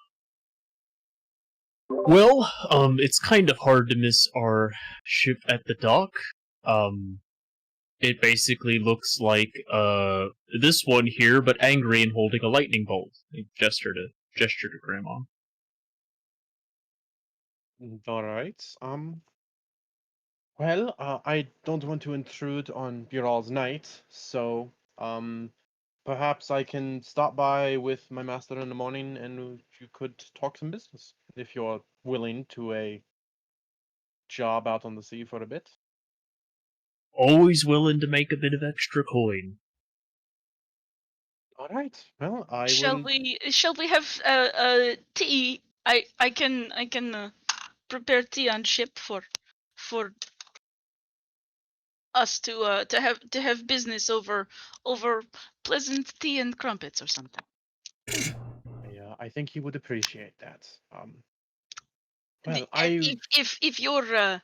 Well, it's kind of hard to miss our ship at the dock. It basically looks like, this one here, but angry and holding a lightning bolt. I gesture to Grandma. All right. Well, I don't want to intrude on your all's night, so perhaps I can stop by with my master in the morning, and you could talk some business if you're willing to a job out on the sea for a bit. Always willing to make a bit of extra coin. All right. Well, I Shall will. we have tea? I can prepare tea on ship for us to have business over pleasant tea and crumpets or something. I think he would appreciate that. Well, And if your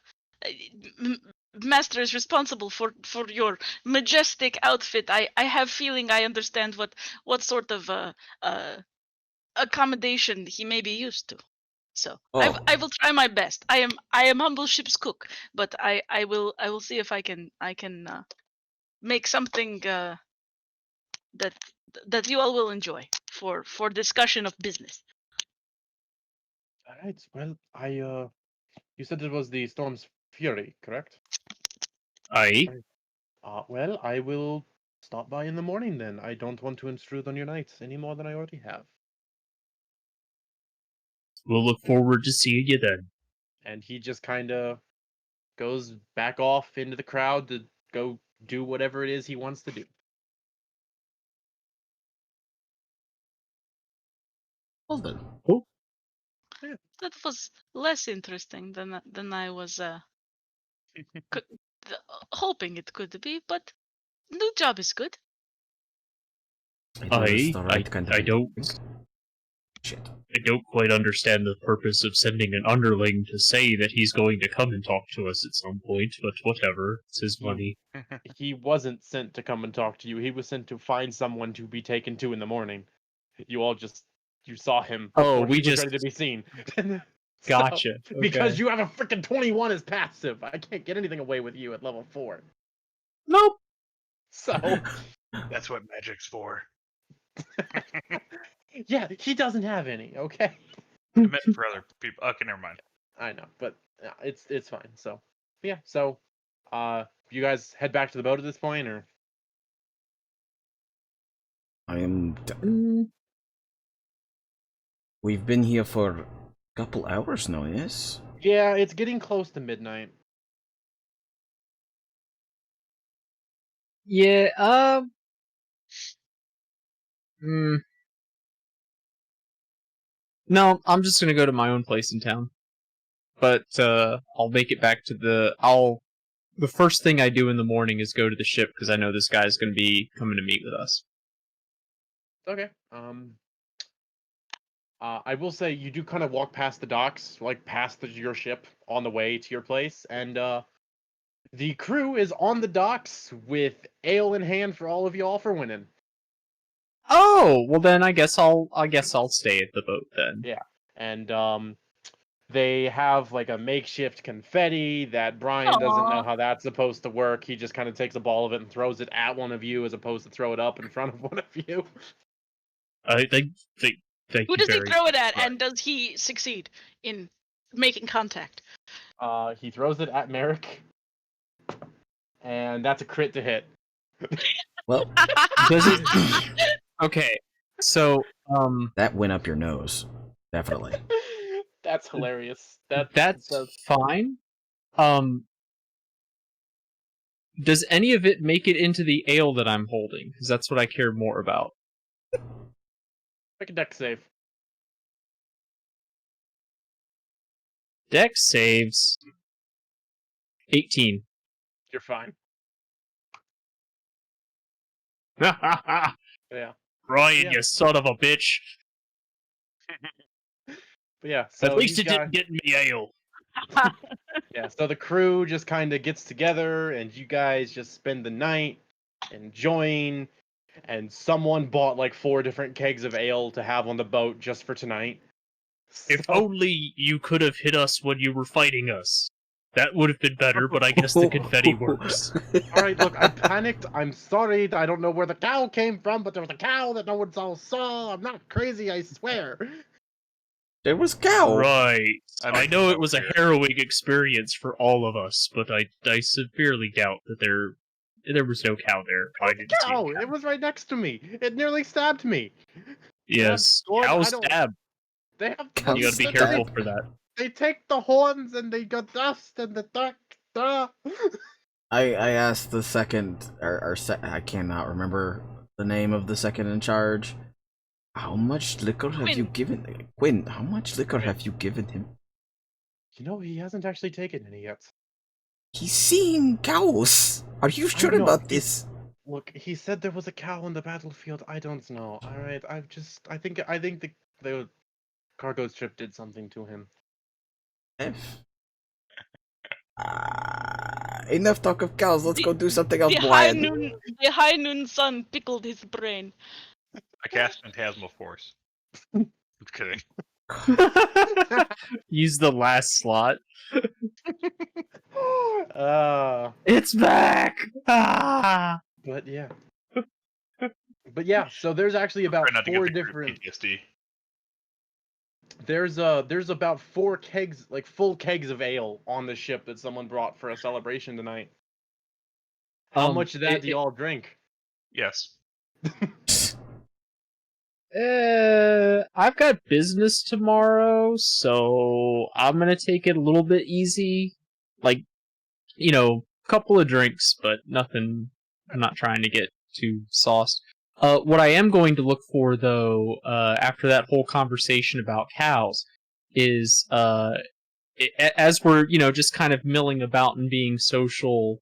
master is responsible for your majestic outfit, I have feeling I understand what sort of accommodation he may be used to. So Oh. I will try my best. I am humble ship's cook, but I will see if I can make something that you all will enjoy for discussion of business. all right. Well, you said it was the Storm's Fury, correct? Aye. Well, I will stop by in the morning then. I don't want to intrude on your night any more than I already have. We'll look forward to seeing you then. And he just kind of goes back off into the crowd to go do whatever it is he wants to do. Well then. Cool. That was less interesting than I was hoping it could be, but new job is good. The right kind of I don't shit. I don't quite understand the purpose of sending an underling to say that he's going to come and talk to us at some point, but whatever. It's his money. He wasn't sent to come and talk to you. He was sent to find someone to be taken to in the morning. You all just You saw him. Oh, before we he was just- ready to be seen. So, Gotcha. Because okay. you have a freaking 21 as passive, I can't get anything away with you at level 4. Nope. So, That's what magic's for. yeah, he doesn't have any. Okay, I meant for other people. Okay, never mind. I know, but it's fine. So, yeah. So, you guys head back to the boat at this point, or? I am. Mm, We've been here for a couple hours now, yes? Yeah, it's getting close to midnight. yeah. Mm, no, I'm just gonna go to my own place in town. But I'll make it back to the. The first thing I do in the morning is go to the ship because I know this guy's gonna be coming to meet with us. Okay. I will say you do kind of walk past the docks, like past your ship on the way to your place, and the crew is on the docks with ale in hand for all of y'all for winning. Oh, well then I guess I'll stay at the boat then. Yeah, and they have like a makeshift confetti that Brian doesn't know Aw. how that's supposed to work. He just kind of takes a ball of it and throws it at one of you, as opposed to throw it up in front of one of you. Thank Who you does he very throw it at, much. and does he succeed in making contact? He throws it at Merrick, and that's a crit to hit. Well, Does it? Okay, so that went up your nose. Definitely. That's hilarious. that's fine. Does any of it make it into the ale that I'm holding? Because that's what I care more about. Make a deck save. Dex saves 18. You're fine. Ryan, Yeah. you son of a bitch. But yeah, so At least you it guys, didn't get me ale. yeah, so the crew just kind of gets together, and you guys just spend the night enjoying. And someone bought like 4 different kegs of ale to have on the boat just for tonight. If So- only you could have hit us when you were fighting us. That would have been better, but I guess the confetti works. All right, look, I panicked. I'm sorry. I don't know where the cow came from, but there was a cow that no one saw. I'm not crazy, I swear. There was cow. Right. I'm I know it was a here. harrowing experience for all of us, but I severely doubt that there was no cow there. I didn't see a Cow! cow. It was right next to me. It nearly stabbed me. Yes, Sword, cow I don't- stab. They have. Cow You gotta be stab. careful for that. They take the horns and they got dust and the duck. I asked the second, I cannot remember the name of the second in charge. How much liquor have you given Quinn? How much liquor have you given him? You know, he hasn't actually taken any yet. He's seeing cows. Are you sure know, about this? Look, he said there was a cow on the battlefield. I don't know. All right, I think the cargo ship did something to him. Enough talk of cows. Let's go do something else, The Brian. high noon sun pickled his brain. I cast Phantasmal Force. Just kidding. Use the last slot. uh, It's back! Ah! but yeah. But yeah, so there's actually about Try not to give 4 the group different. PTSD. There's about 4 kegs, like full kegs of ale on the ship that someone brought for a celebration tonight. How much of that do y'all drink? Yes. I've got business tomorrow, so I'm gonna take it a little bit easy. Like, couple of drinks, but nothing. I'm not trying to get too sauced. What I am going to look for, though, after that whole conversation about cows, is as we're just kind of milling about and being social.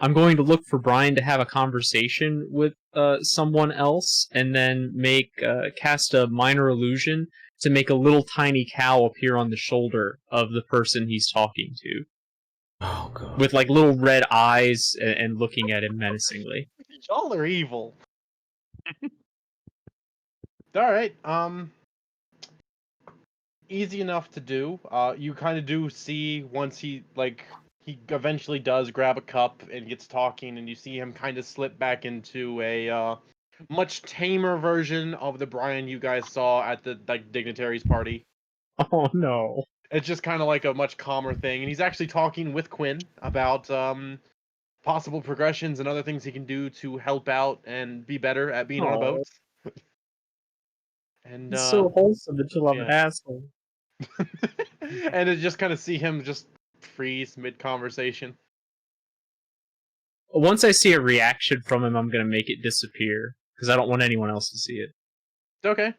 I'm going to look for Brian to have a conversation with someone else, and then cast a minor illusion to make a little tiny cow appear on the shoulder of the person he's talking to, Oh god. with like little red eyes and looking at him menacingly. Y'all are evil. All right. Easy enough to do. You kind of do see once he eventually does grab a cup and gets talking, and you see him kind of slip back into a much tamer version of the Brian you guys saw at the dignitaries party. Oh no. It's just kind of like a much calmer thing, and he's actually talking with Quinn about possible progressions and other things he can do to help out and be better at being on a boat. Aw. And He's so wholesome until I'm an yeah. asshole. and it just kind of see him just freeze mid conversation. Once I see a reaction from him, I'm gonna make it disappear because I don't want anyone else to see it. It's okay.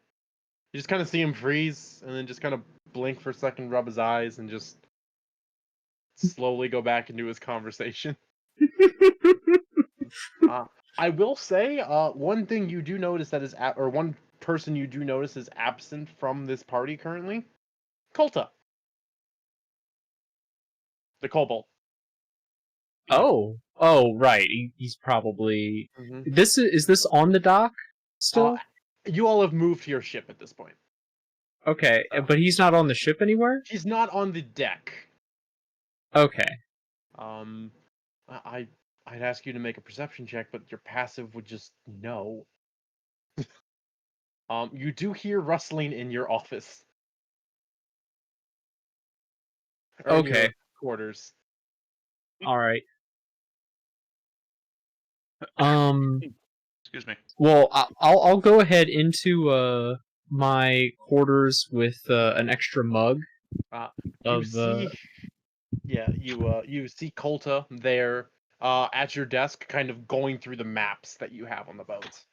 You just kind of see him freeze and then just kind of blink for a second, rub his eyes, and just slowly go back into his conversation. I will say, one thing you do notice that is, or one person you do notice is absent from this party currently, Kolta, the kobold. Oh, right. He's probably. Mhm. Is this on the dock still? You all have moved to your ship at this point. Okay, but he's not on the ship anywhere. He's not on the deck. Okay. I'd ask you to make a perception check, but your passive would just no. You do hear rustling in your office. Or in your Okay. quarters. All right. Excuse me. Well, I'll go ahead into my quarters with an extra mug You of see, you see Kolta there, at your desk, kind of going through the maps that you have on the boat.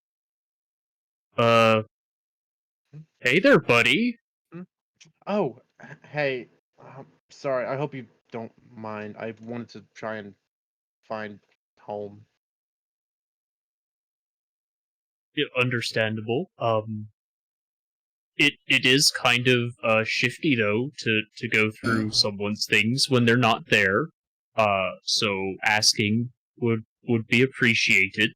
Hey there, buddy. Oh, hey, sorry. I hope you don't mind. I wanted to try and find home. Yeah, understandable. It is kind of shifty though to go through someone's things when they're not there. So asking would be appreciated.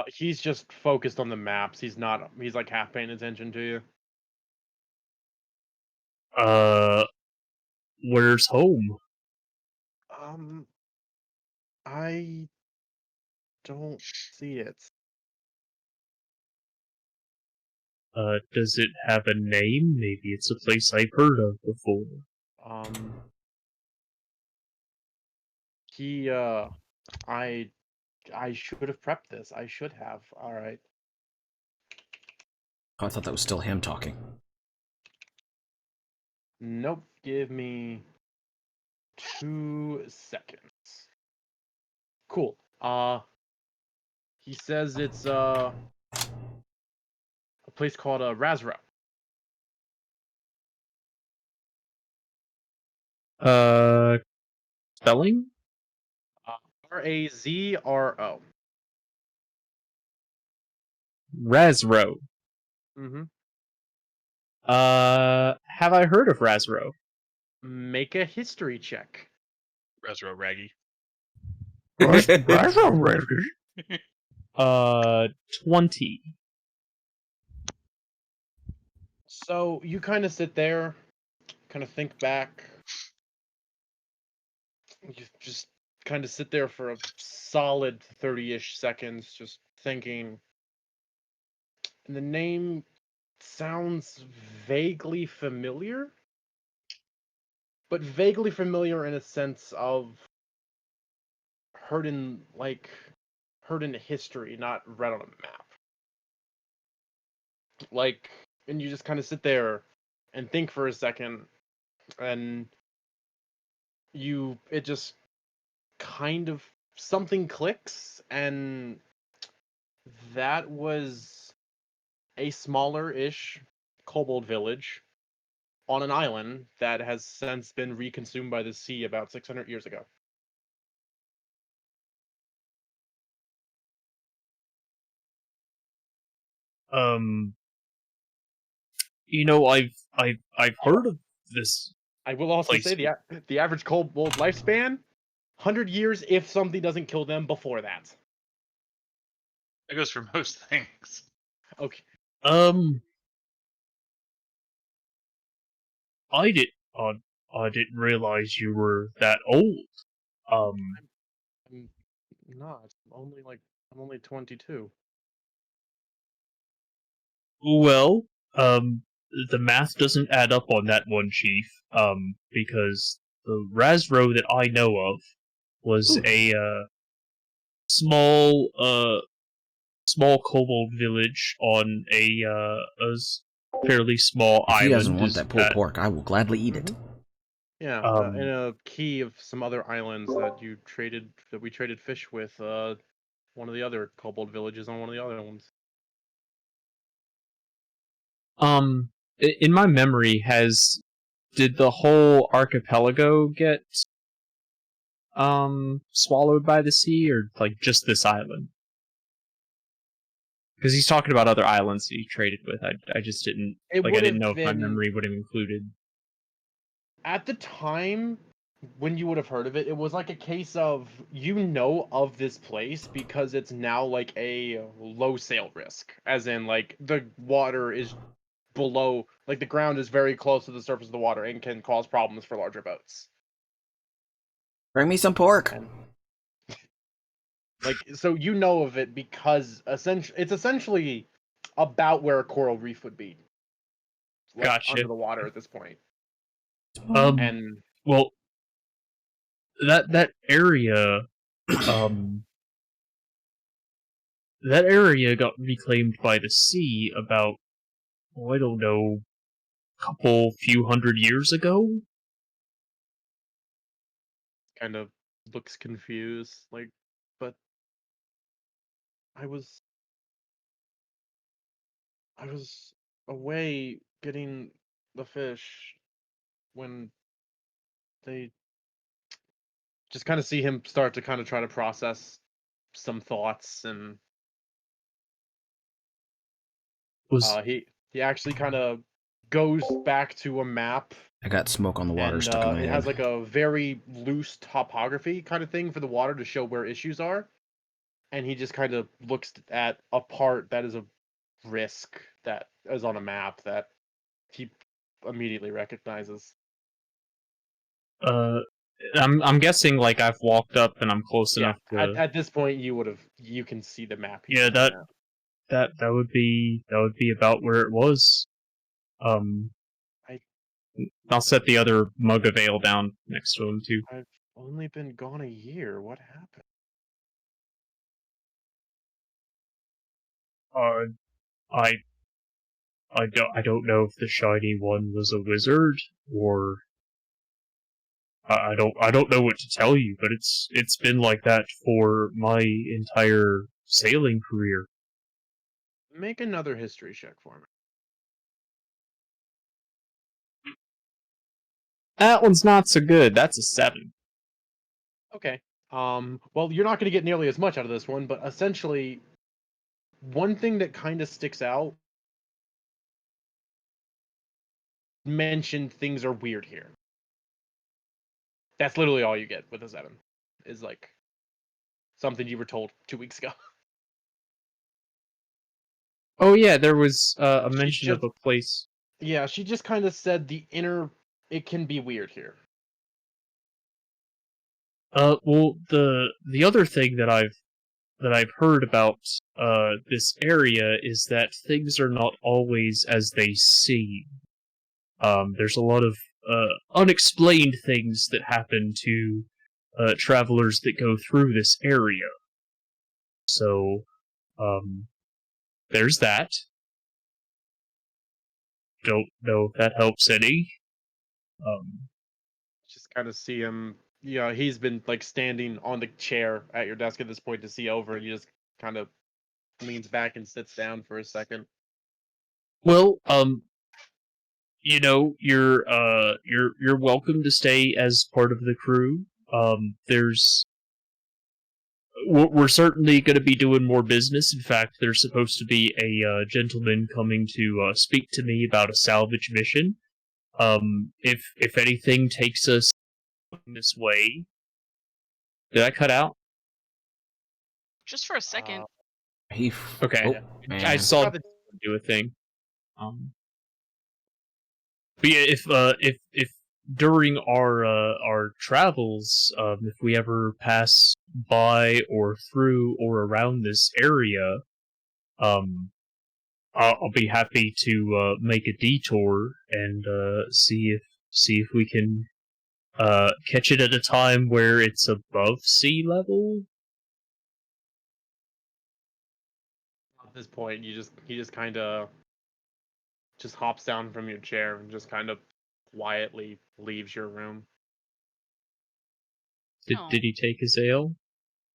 He's just focused on the maps. He's not. He's like half paying attention to you. Where's home? I don't see it. Does it have a name? Maybe it's a place I've heard of before. He I should have prepped this. I should have. All right. Oh, I thought that was still him talking. Nope. Give me 2 seconds. Cool. He says it's a place called Razro. Spelling? Razro. Razro. Mm-hmm. Have I heard of Razro? Make a history check. Resro Raggy. 20. So you kind of sit there, kind of think back. You just kind of sit there for a solid 30-ish seconds, just thinking. And the name sounds vaguely familiar, but vaguely familiar in a sense of heard in history, not read on a map. Like, and you just kind of sit there and think for a second, and it just kind of something clicks, and that was a smaller-ish kobold village on an island that has since been reconsumed by the sea about 600 years ago. I've heard of this I will also place. say the average kobold lifespan, 100 years if something doesn't kill them before that. That goes for most things. Okay. I did. I didn't realize you were that old. I'm not. I'm only 22. Well, um, the math doesn't add up on that one, Chief. Because the Razro that I know of was a small small kobold village on a fairly small If he doesn't island. want Is that pulled that pork, I will gladly eat it. Yeah, um and a key of some other islands that we traded fish with. One of the other kobold villages on one of the other ones. in my memory, did the whole archipelago get swallowed by the sea, or like just this island? Because he's talking about other islands that he traded with. I just didn't It I would didn't have know if my been memory would have included. at the time when you would have heard of it. It was like a case of of this place because it's now like a low sail risk, as in like the water is below, like the ground is very close to the surface of the water and can cause problems for larger boats. Bring me some pork. And like so of it because it's essentially about where a coral reef would be, like Gotcha. under the water at this point. Um. And Well, that area, um, that area got reclaimed by the sea about, oh, I don't know, few hundred years ago. kind of looks confused, like, but I was I was away getting the fish when they just kind of see him start to kind of try to process some thoughts, and Was he actually kind of goes back to a map, I got smoke on the water and stuck in my it has head. like a very loose topography kind of thing for the water to show where issues are, and he just kind of looks at a part that is a risk that is on a map that he immediately recognizes. uh, I'm guessing like I've walked up and I'm close Yeah, enough to. at this point you can see the map he's Yeah, looking at. that would be about where it was. Um, I I'll set the other mug of ale down next to him too. I've only been gone a year. What happened? Uh, I I don't know if the shiny one was a wizard or I don't know what to tell you, but it's been like that for my entire sailing career. Make another history check for me. That one's not so good. That's a 7. Okay. Well, you're not going to get nearly as much out of this one, but essentially, one thing that kind of sticks out mentioned things are weird here. That's literally all you get with a 7. Is like something you were told 2 weeks ago. Oh yeah, there was a She mention of just a place. Yeah, she just kind of said it can be weird here. Well, the other thing that I've heard about this area is that things are not always as they seem. There's a lot of unexplained things that happen to travelers that go through this area. So, there's that. Don't know if that helps any. Um, Just kind of see him. Yeah, he's been like standing on the chair at your desk at this point to see over, and he just kind of leans back and sits down for a second. well, you know, you're welcome to stay as part of the crew. There's we're certainly going to be doing more business. In fact, there's supposed to be a gentleman coming to speak to me about a salvage mission. If anything takes us this way, did I cut out? Just for a second. Uh, Okay, Oh, yeah. I man. saw do a thing. But yeah, if during our travels, if we ever pass by or through or around this area, um, I'll be happy to make a detour and see if we can catch it at a time where it's above sea level. At this point, he just kind of just hops down from your chair and just kind of quietly leaves your room. Did he take his ale?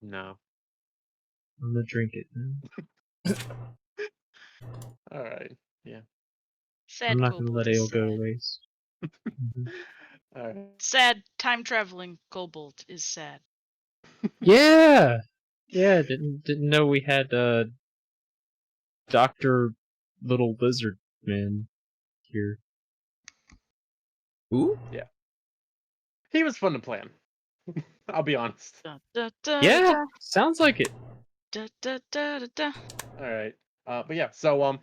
No. I'm gonna drink it now. All right. Yeah. Sad I'm not gonna kobold let is ale go to sad. waste. Mhm. All right. Sad time traveling kobold is sad. Yeah, yeah. Didn't know we had Doctor Little Lizard Man here. Ooh. He was fun to plan. I'll be honest. Da, da, da, Yeah, da, sounds like it. da, da, da, da, da. All right. But yeah. So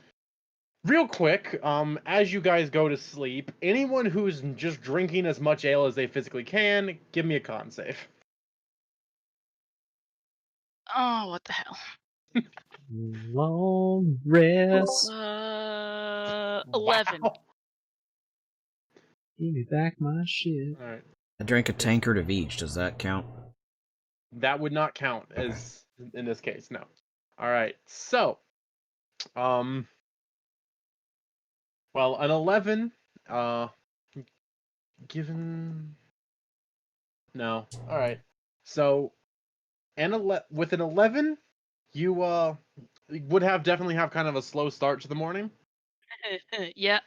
real quick, as you guys go to sleep, anyone who's just drinking as much ale as they physically can, give me a con save. Oh, what the hell? Long rest. 11. Wow. Give me back my shit. All right. I drank a tankard of each. Does that count? That would not count as in this case. No. All right. So, well, an 11, given no. All right. So, with an 11, you would have definitely have kind of a slow start to the morning. Yeah.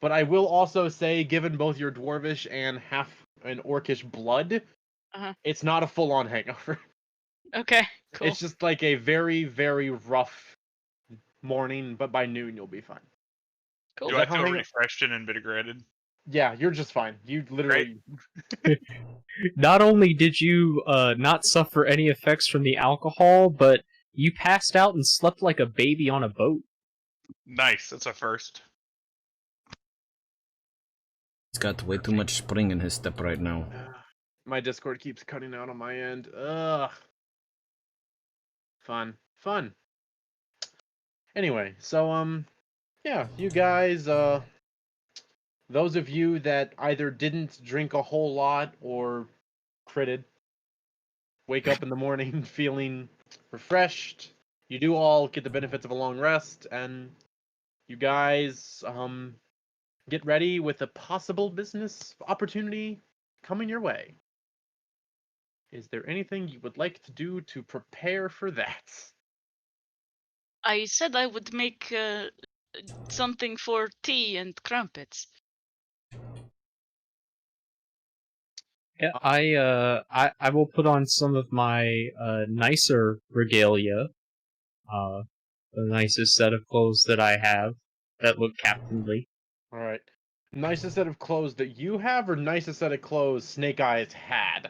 But I will also say, given both your dwarvish and half an orcish blood, it's not a full-on hangover. Okay. Cool. It's just like a very, very rough morning, but by noon you'll be fine. Cool. Do Is I that how feel hang- refreshed and invigorated? Yeah, you're just fine. You literally. Not only did you not suffer any effects from the alcohol, but you passed out and slept like a baby on a boat. Nice. That's a first. He's got way too much spring in his step right now. My Discord keeps cutting out on my end. Ugh. Fun. Anyway, so yeah, you guys, those of you that either didn't drink a whole lot or critted, wake up in the morning feeling refreshed. You do all get the benefits of a long rest, and you guys get ready with a possible business opportunity coming your way. Is there anything you would like to do to prepare for that? I said I would make something for tea and crumpets. Yeah, I will put on some of my nicer regalia, the nicest set of clothes that I have that look captainly. All right. Nicest set of clothes that you have, or nicest set of clothes Snake Eyes had?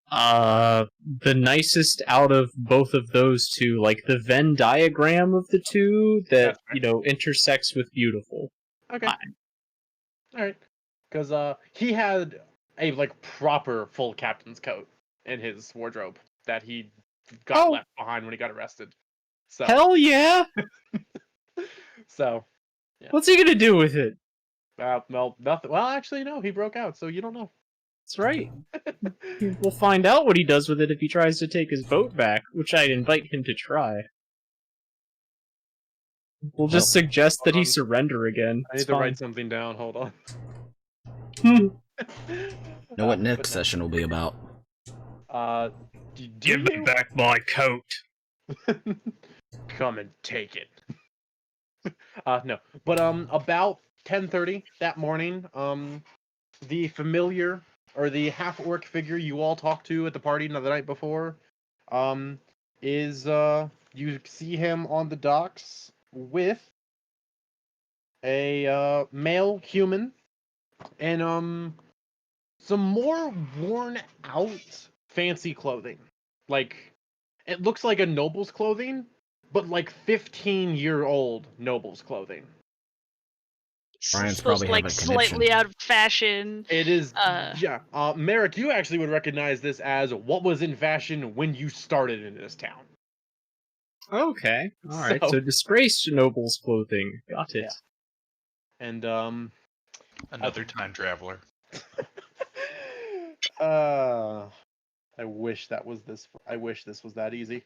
The nicest out of both of those two, like the Venn diagram of the two that, That's right. intersects with beautiful. Okay. All right. Because he had a proper full captain's coat in his wardrobe that he got left behind when he got arrested. So Hell yeah! so yeah. What's he gonna do with it? Well, nothing. Well, actually, no. He broke out, so you don't know. That's right. We'll find out what he does with it if he tries to take his boat back, which I'd invite him to try. We'll just suggest that he surrender again. I need to write something down. Hold on. Know what next session will be about? Give me back my coat. Come and take it. No, but about 10:30 that morning, the familiar or the half orc figure you all talked to at the party the night before, is you see him on the docks with a male human and some more worn out fancy clothing. Like, it looks like a noble's clothing, but like 15-year-old noble's clothing. Brian's Supposed probably to, have like a connection. slightly out of fashion. It is, Uh, yeah. Merrick, you actually would recognize this as what was in fashion when you started in this town. Okay. All right. So- So disgraced noble's clothing. Got it. Yeah. And Another time traveler. I wish that was this. I wish this was that easy.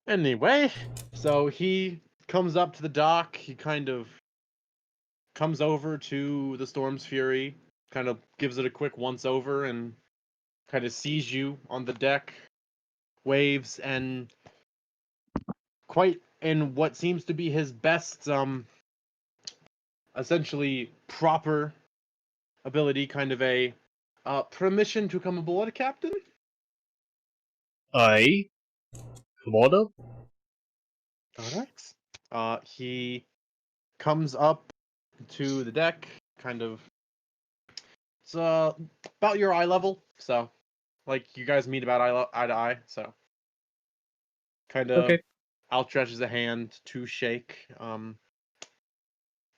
Anyway, so he comes up to the dock. He kind of comes over to the Storm's Fury, kind of gives it a quick once over, and kind of sees you on the deck, waves, and quite in what seems to be his best, essentially proper ability, kind of a permission to come aboard, Captain. Aye. Come on up. All right. He comes up to the deck, kind of. It's about your eye level, so like you guys meet about eye to eye, so kind of Okay. outstretches a hand to shake.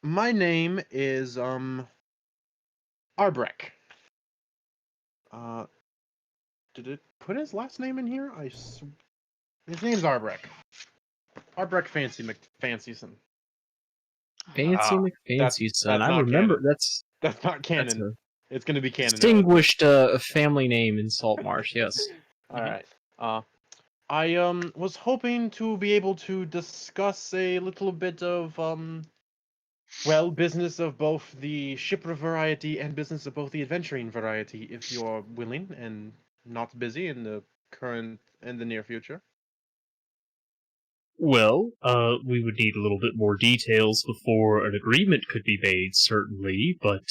My name is Arbreck. Did it put his last name in here? His name's Arbreck. Arbreck Fancyson. Fancy Ah, McFancy, son. that's I not remember canon. That's not canon. that's a It's gonna be canon. now. distinguished family name in Saltmarsh. Yes. All right. I was hoping to be able to discuss a little bit of well, business of both the shipper variety and business of both the adventuring variety, if you are willing and not busy in the near future. Well, we would need a little bit more details before an agreement could be made, certainly, but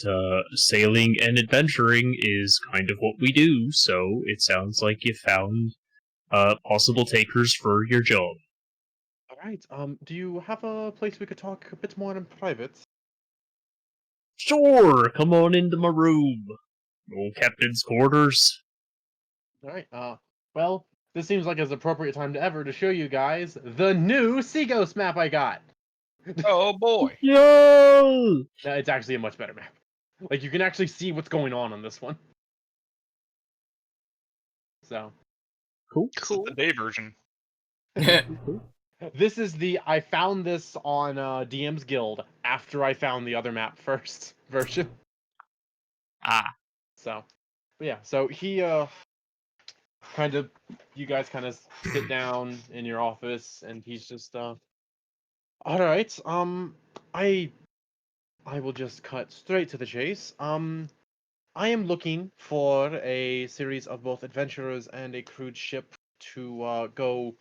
sailing and adventuring is kind of what we do, so it sounds like you found possible takers for your job. All right. Do you have a place we could talk a bit more in private? Sure, come on into my room. Old captain's quarters. All right. Well, this seems like as appropriate time to ever to show you guys the new Sea Ghost map I got. Oh boy. Yo! No, it's actually a much better map. Like you can actually see what's going on this one. So Cool. cool. The day version. this is I found this on DM's Guild after I found the other map first version. Ah. So, but yeah. So he you guys kind of sit down in your office, and he's just all right. I will just cut straight to the chase. I am looking for a series of both adventurers and a crewed ship to go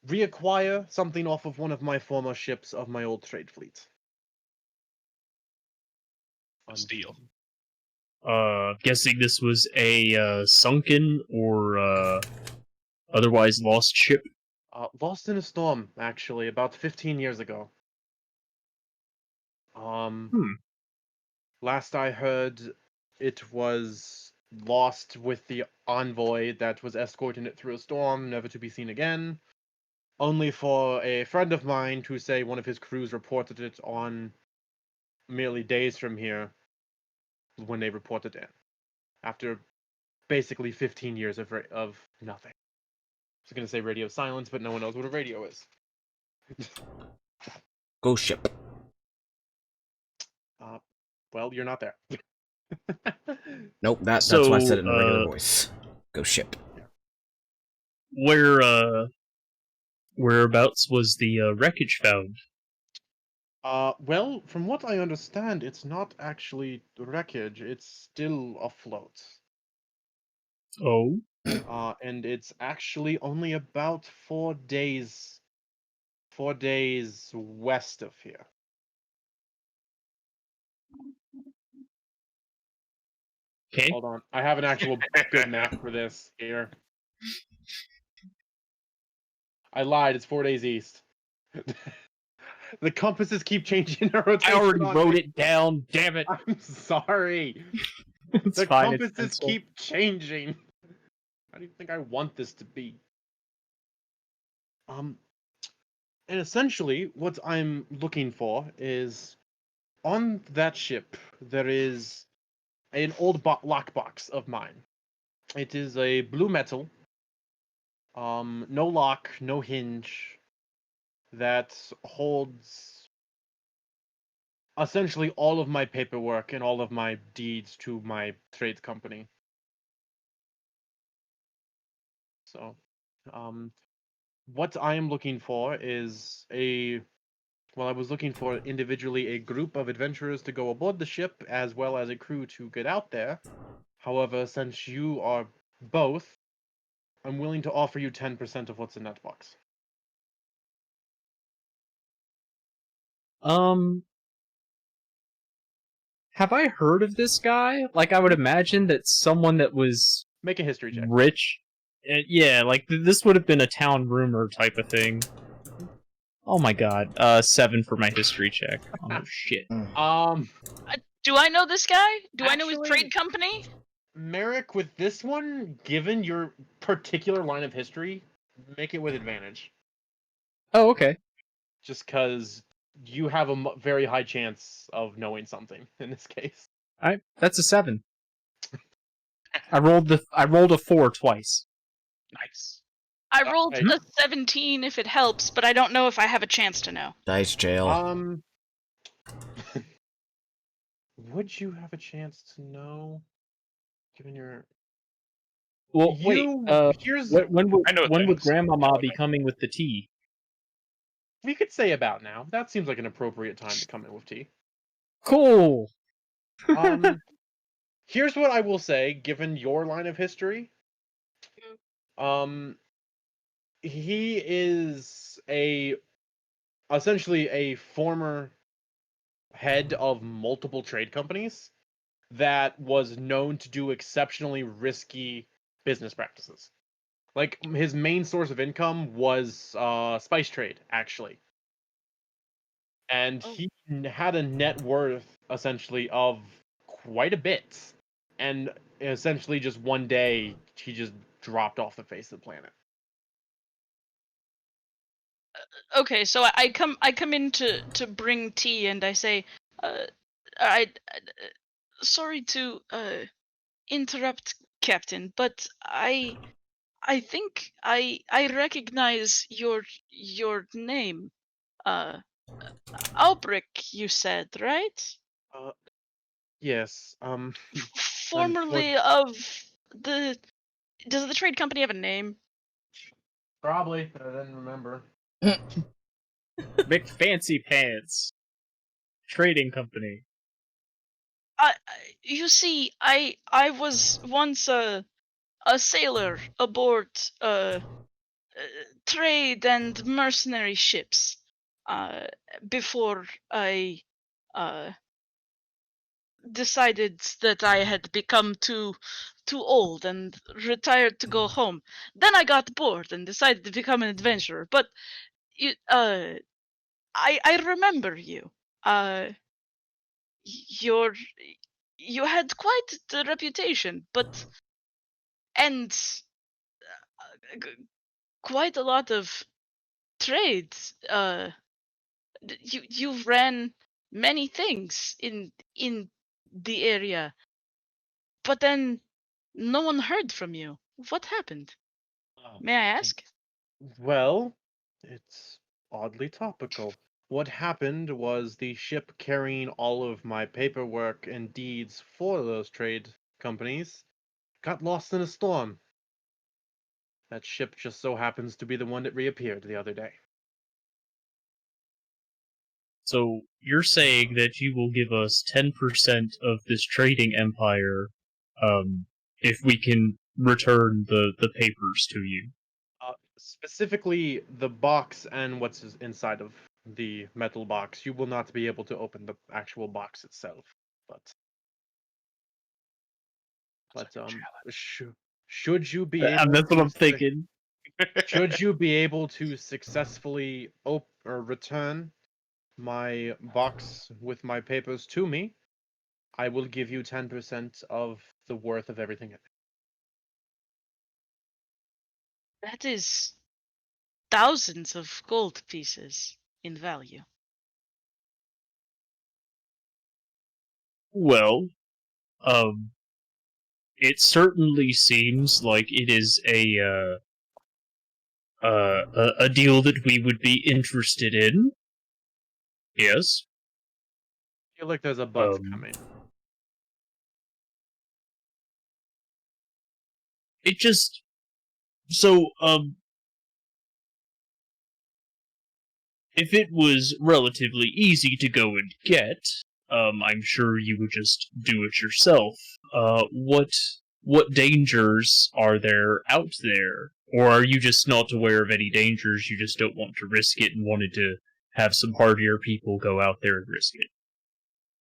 reacquire something off of one of my former ships of my old trade fleet. Steal. Guessing this was a sunken or otherwise lost ship. Lost in a storm, actually, about 15 years ago. Last I heard, it was lost with the envoy that was escorting it through a storm, never to be seen again. Only for a friend of mine to say one of his crews reported it on merely days from here when they reported in. After basically 15 years of nothing. I was going to say radio silence, but no one knows what a radio is. Ghost ship. Well, you're not there. Nope, that's why I said it in a regular voice. Ghost ship. Whereabouts was the wreckage found? Well, from what I understand, it's not actually wreckage, it's still afloat. Oh? And it's actually only about 4 days west of here. Okay. Hold on, I have an actual good map for this here. I lied, it's 4 days east. The compasses keep changing their rotation. I already on wrote me. it down, damn it. I'm sorry. It's The fine, it's compasses pencil. keep changing. How do you think I want this to be? Um, and essentially, what I'm looking for is on that ship there is an old lockbox of mine. It is a blue metal, no lock, no hinge, that holds essentially all of my paperwork and all of my deeds to my trade company. So, um, what I am looking for is I was looking for individually a group of adventurers to go aboard the ship, as well as a crew to get out there. However, since you are both, I'm willing to offer you 10% of what's in that box. Um, have I heard of this guy? Like, I would imagine that someone that was Make a history check. rich. Yeah, like this would have been a town rumor type of thing. Oh my god. 7 for my history check. Oh shit. Um, Do I know this guy? Do I know his Actually- trade company? Merrick, with this one, given your particular line of history, make it with advantage. Oh, okay. Just because you have a very high chance of knowing something in this case. Alright, that's a 7. I rolled a 4 twice. Nice. I rolled Hey. a 17 if it helps, but I don't know if I have a chance to know. Dice jail. Would you have a chance to know, given your... Well, wait. Here's... When I know would things. Grandmama be coming with the tea? We could say about now. That seems like an appropriate time to come in with tea. Cool. Here's what I will say, given your line of history. He is essentially a former head of multiple trade companies that was known to do exceptionally risky business practices. Like, his main source of income was spice trade, actually. And he had a net worth, essentially, of quite a bit. And essentially, just one day, he just dropped off the face of the planet. Okay, so I come in to bring tea, and I say, sorry to interrupt, Captain, but I think I recognize your name. Albrecht, you said, right? Yes. Formerly of the. Does the trade company have a name? Probably. I didn't remember. McFancy Pants Trading Company. You see, I was once a sailor aboard trade and mercenary ships before I decided that I had become too old and retired to go home. Then I got bored and decided to become an adventurer. But I remember you. You're you had quite the reputation, but and quite a lot of trades. You ran many things in the area, but then no one heard from you. What happened? May I ask? Well, it's oddly topical. What happened was the ship carrying all of my paperwork and deeds for those trade companies got lost in a storm. That ship just so happens to be the one that reappeared the other day. So you're saying that you will give us 10% of this trading empire, if we can return the papers to you. Specifically, the box and what's inside of the metal box. You will not be able to open the actual box itself, should you be able That's what to I'm thinking. should you be able to successfully return my box with my papers to me, I will give you 10% of the worth of everything in it. That is thousands of gold pieces in value. Well, it certainly seems like it is a deal that we would be interested in. Yes. I feel like there's a but Um, coming. It just so if it was relatively easy to go and get, I'm sure you would just do it yourself. What dangers are there out there? Or are you just not aware of any dangers, you just don't want to risk it and wanted to have some hardier people go out there and risk it?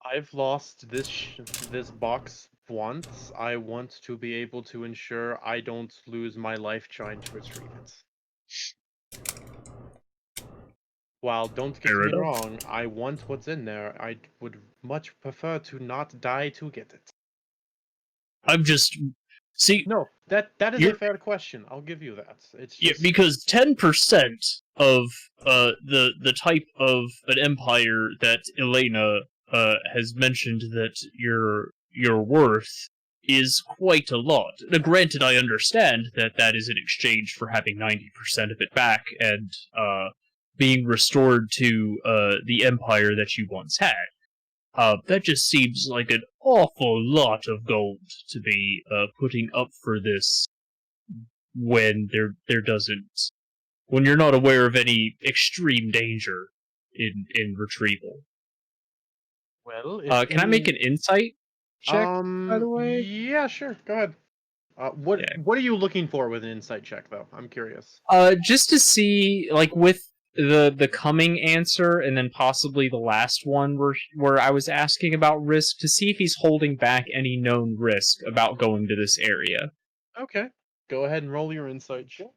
I've lost this box once. I want to be able to ensure I don't lose my life trying to retrieve it. While don't get Fair me enough. wrong, I want what's in there. I would much prefer to not die to get it. I'm just see No, that is a you're fair question. I'll give you that. It's yeah, just because 10% of the type of an empire that Elena has mentioned that you're worth is quite a lot. Now, granted, I understand that that is in exchange for having 90% of it back and being restored to the empire that you once had. That just seems like an awful lot of gold to be putting up for this when there doesn't when you're not aware of any extreme danger in retrieval. well, if Can I make any an insight check, by the way? yeah, sure. Go ahead. What Yeah. what are you looking for with an insight check though? I'm curious. Just to see, like, with the coming answer and then possibly the last one where I was asking about risk to see if he's holding back any known risk about going to this area. Okay. Go ahead and roll your insight check.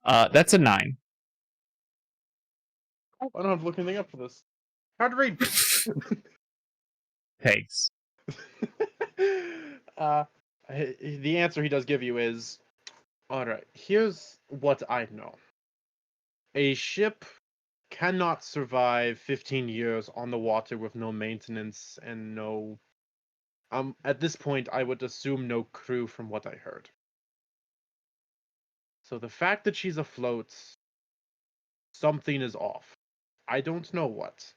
That's a 9. Oh, I don't have to look anything up for this. Hard to read. Thanks. uh, the answer he does give you is, all right. Here's what I know. A ship cannot survive 15 years on the water with no maintenance and no. At this point, I would assume no crew from what I heard. So the fact that she's afloat, something is off. I don't know what,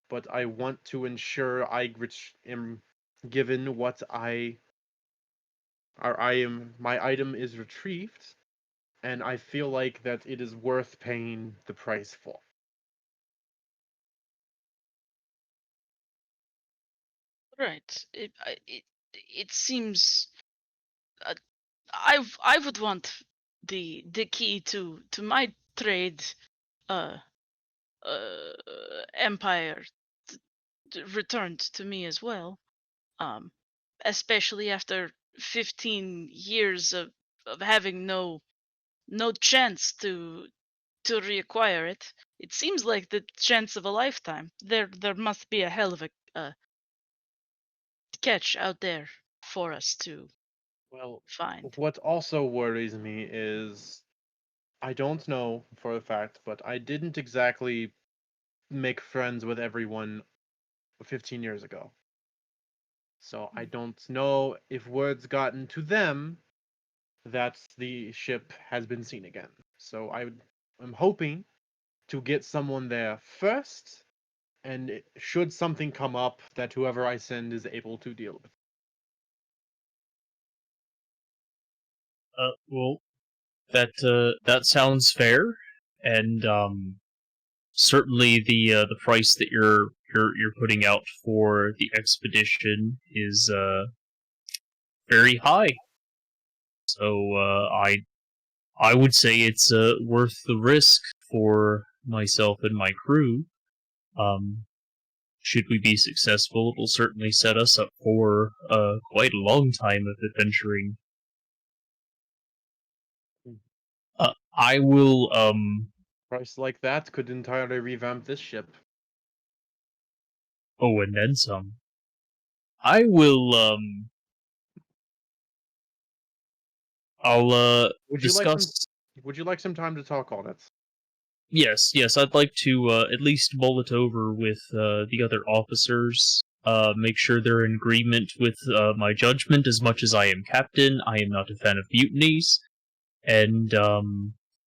but I want to ensure am given what my item is retrieved, and I feel like that it is worth paying the price for. Right. It seems uh, I would want the key to my trade uh uh empire returned to me as well. Um, especially after 15 years of having no chance to reacquire it. It seems like the chance of a lifetime. There must be a hell of a catch out there for us to Well, find. what also worries me is I don't know for a fact, but I didn't exactly make friends with everyone 15 years ago. So I don't know if word's gotten to them that the ship has been seen again. So I'm hoping to get someone there first, and should something come up, that whoever I send is able to deal with. Well, that sounds fair, and certainly the price that you're putting out for the expedition is very high. So I would say it's worth the risk for myself and my crew. Um, should we be successful, it will certainly set us up for quite a long time of adventuring. I will Price like that could entirely revamp this ship. oh, and then some. I will I'll Would discuss. you like some time to talk on it? Yes, I'd like to at least mull it over with the other officers. Make sure they're in agreement with my judgment. As much as I am captain, I am not a fan of mutinies, and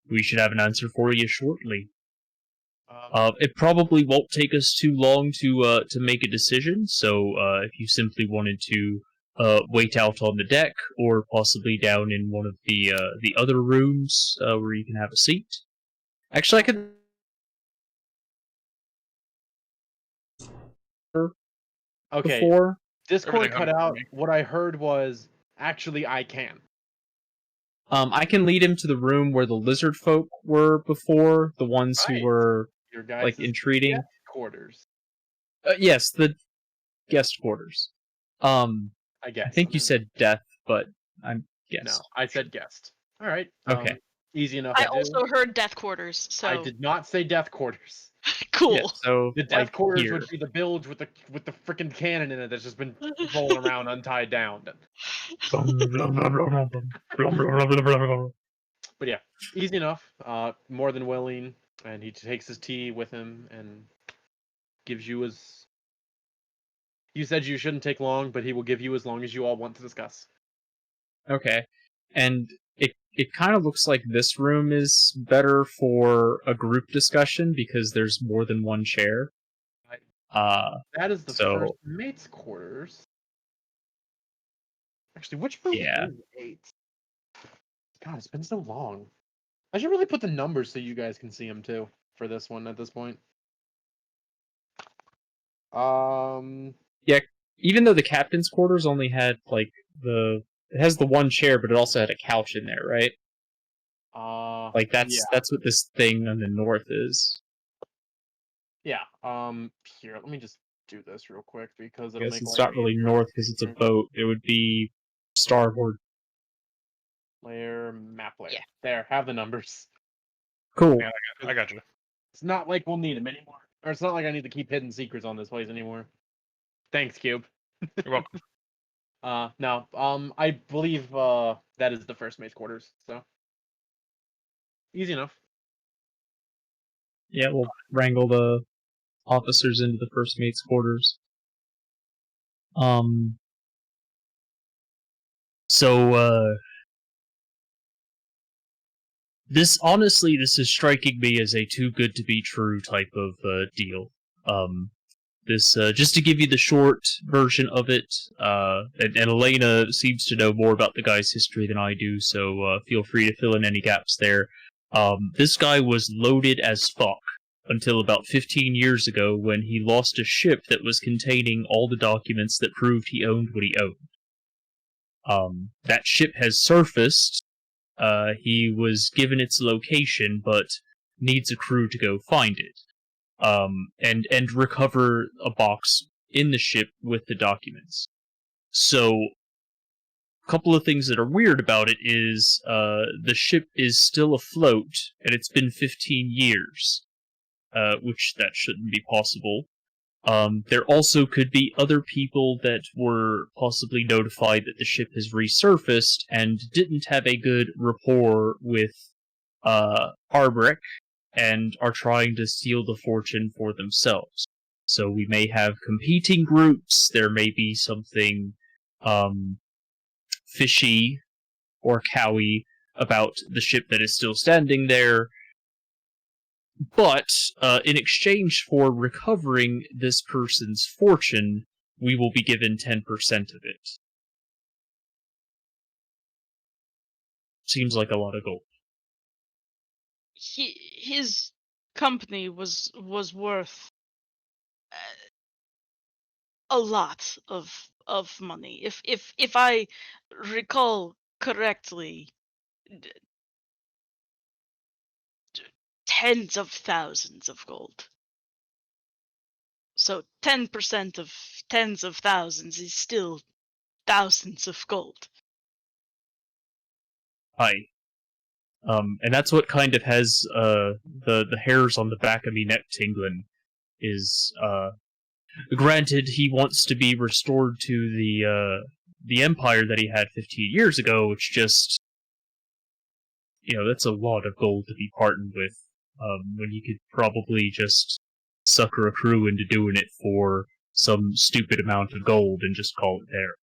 we should have an answer for you shortly. It probably won't take us too long to make a decision. So if you simply wanted to wait out on the deck, or possibly down in one of the other rooms where you can have a seat. Actually, I could. Okay, Before. Discord Everything cut hunted for out. me. What I heard was actually I can. I can lead him to the room where the lizard folk were before, the ones who Right. were Your guys' like entreating. quarters. Yes, the guest quarters. I I guess. think you said death, but I'm no. guess. I said guest. All right. Okay. Easy enough. I to do. also heard death quarters, so I did not say death quarters. cool. Yeah, so The death like quarters here. would be the bilge with the freaking cannon in it that's just been rolling around untied down. But yeah, easy enough. More than willing, and he takes his tea with him and gives you his. You said you shouldn't take long, but he will give you as long as you all want to discuss. Okay. And it kind of looks like this room is better for a group discussion because there's more than one chair. That is the So- first mate's quarters. Actually, which room Yeah. is 8? God, it's been so long. I should really put the numbers so you guys can see them too for this one at this point. Even though the captain's quarters only had like it has the one chair, but it also had a couch in there, right? Like yeah. that's what this thing on the north is. Yeah. Here, let me just do this real quick because I it'll guess make it's life not really easier. north because it's a boat. It would be starboard. Layer, map layer. Yeah. There, have the numbers. Cool. Yeah, I got you. It's not like we'll need them anymore. Or it's not like I need to keep hidden secrets on this place anymore. Thanks, Cube. You're welcome. No. I believe that is the first mate's quarters, so easy enough. Yeah, we'll wrangle the officers into the first mate's quarters. So this is striking me as a too good to be true type of deal. This just to give you the short version of it, and Elena seems to know more about the guy's history than I do, so feel free to fill in any gaps there. This guy was loaded as fuck until about 15 years ago when he lost a ship that was containing all the documents that proved he owned what he owned. That ship has surfaced. He was given its location, but needs a crew to go find it. And recover a box in the ship with the documents. So, a couple of things that are weird about it is the ship is still afloat, and it's been 15 years, which that shouldn't be possible. There also could be other people that were possibly notified that the ship has resurfaced and didn't have a good rapport with Arbrick, and are trying to steal the fortune for themselves. So we may have competing groups, there may be something fishy or cowy about the ship that is still standing there, but in exchange for recovering this person's fortune, we will be given 10% of it. Seems like a lot of gold. His company was worth a lot of money. If I recall correctly, tens of thousands of gold. So 10% of tens of thousands is still thousands of gold. Aye. And that's what kind of has the hairs on the back of me neck tingling. Is granted, he wants to be restored to the empire that he had 15 years ago, which just that's a lot of gold to be parting with, when you could probably just sucker a crew into doing it for some stupid amount of gold and just call it there.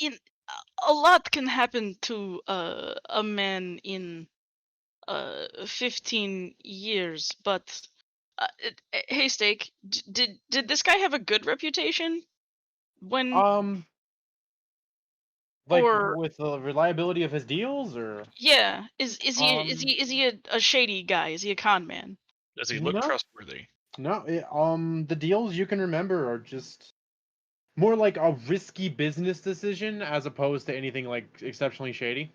In a lot can happen to a man in 15 years, but hey, Steak, did this guy have a good reputation when Like or with the reliability of his deals, or yeah, is he a shady guy? Is he a con man? Does he look No. trustworthy? no, the deals you can remember are just more like a risky business decision as opposed to anything like exceptionally shady.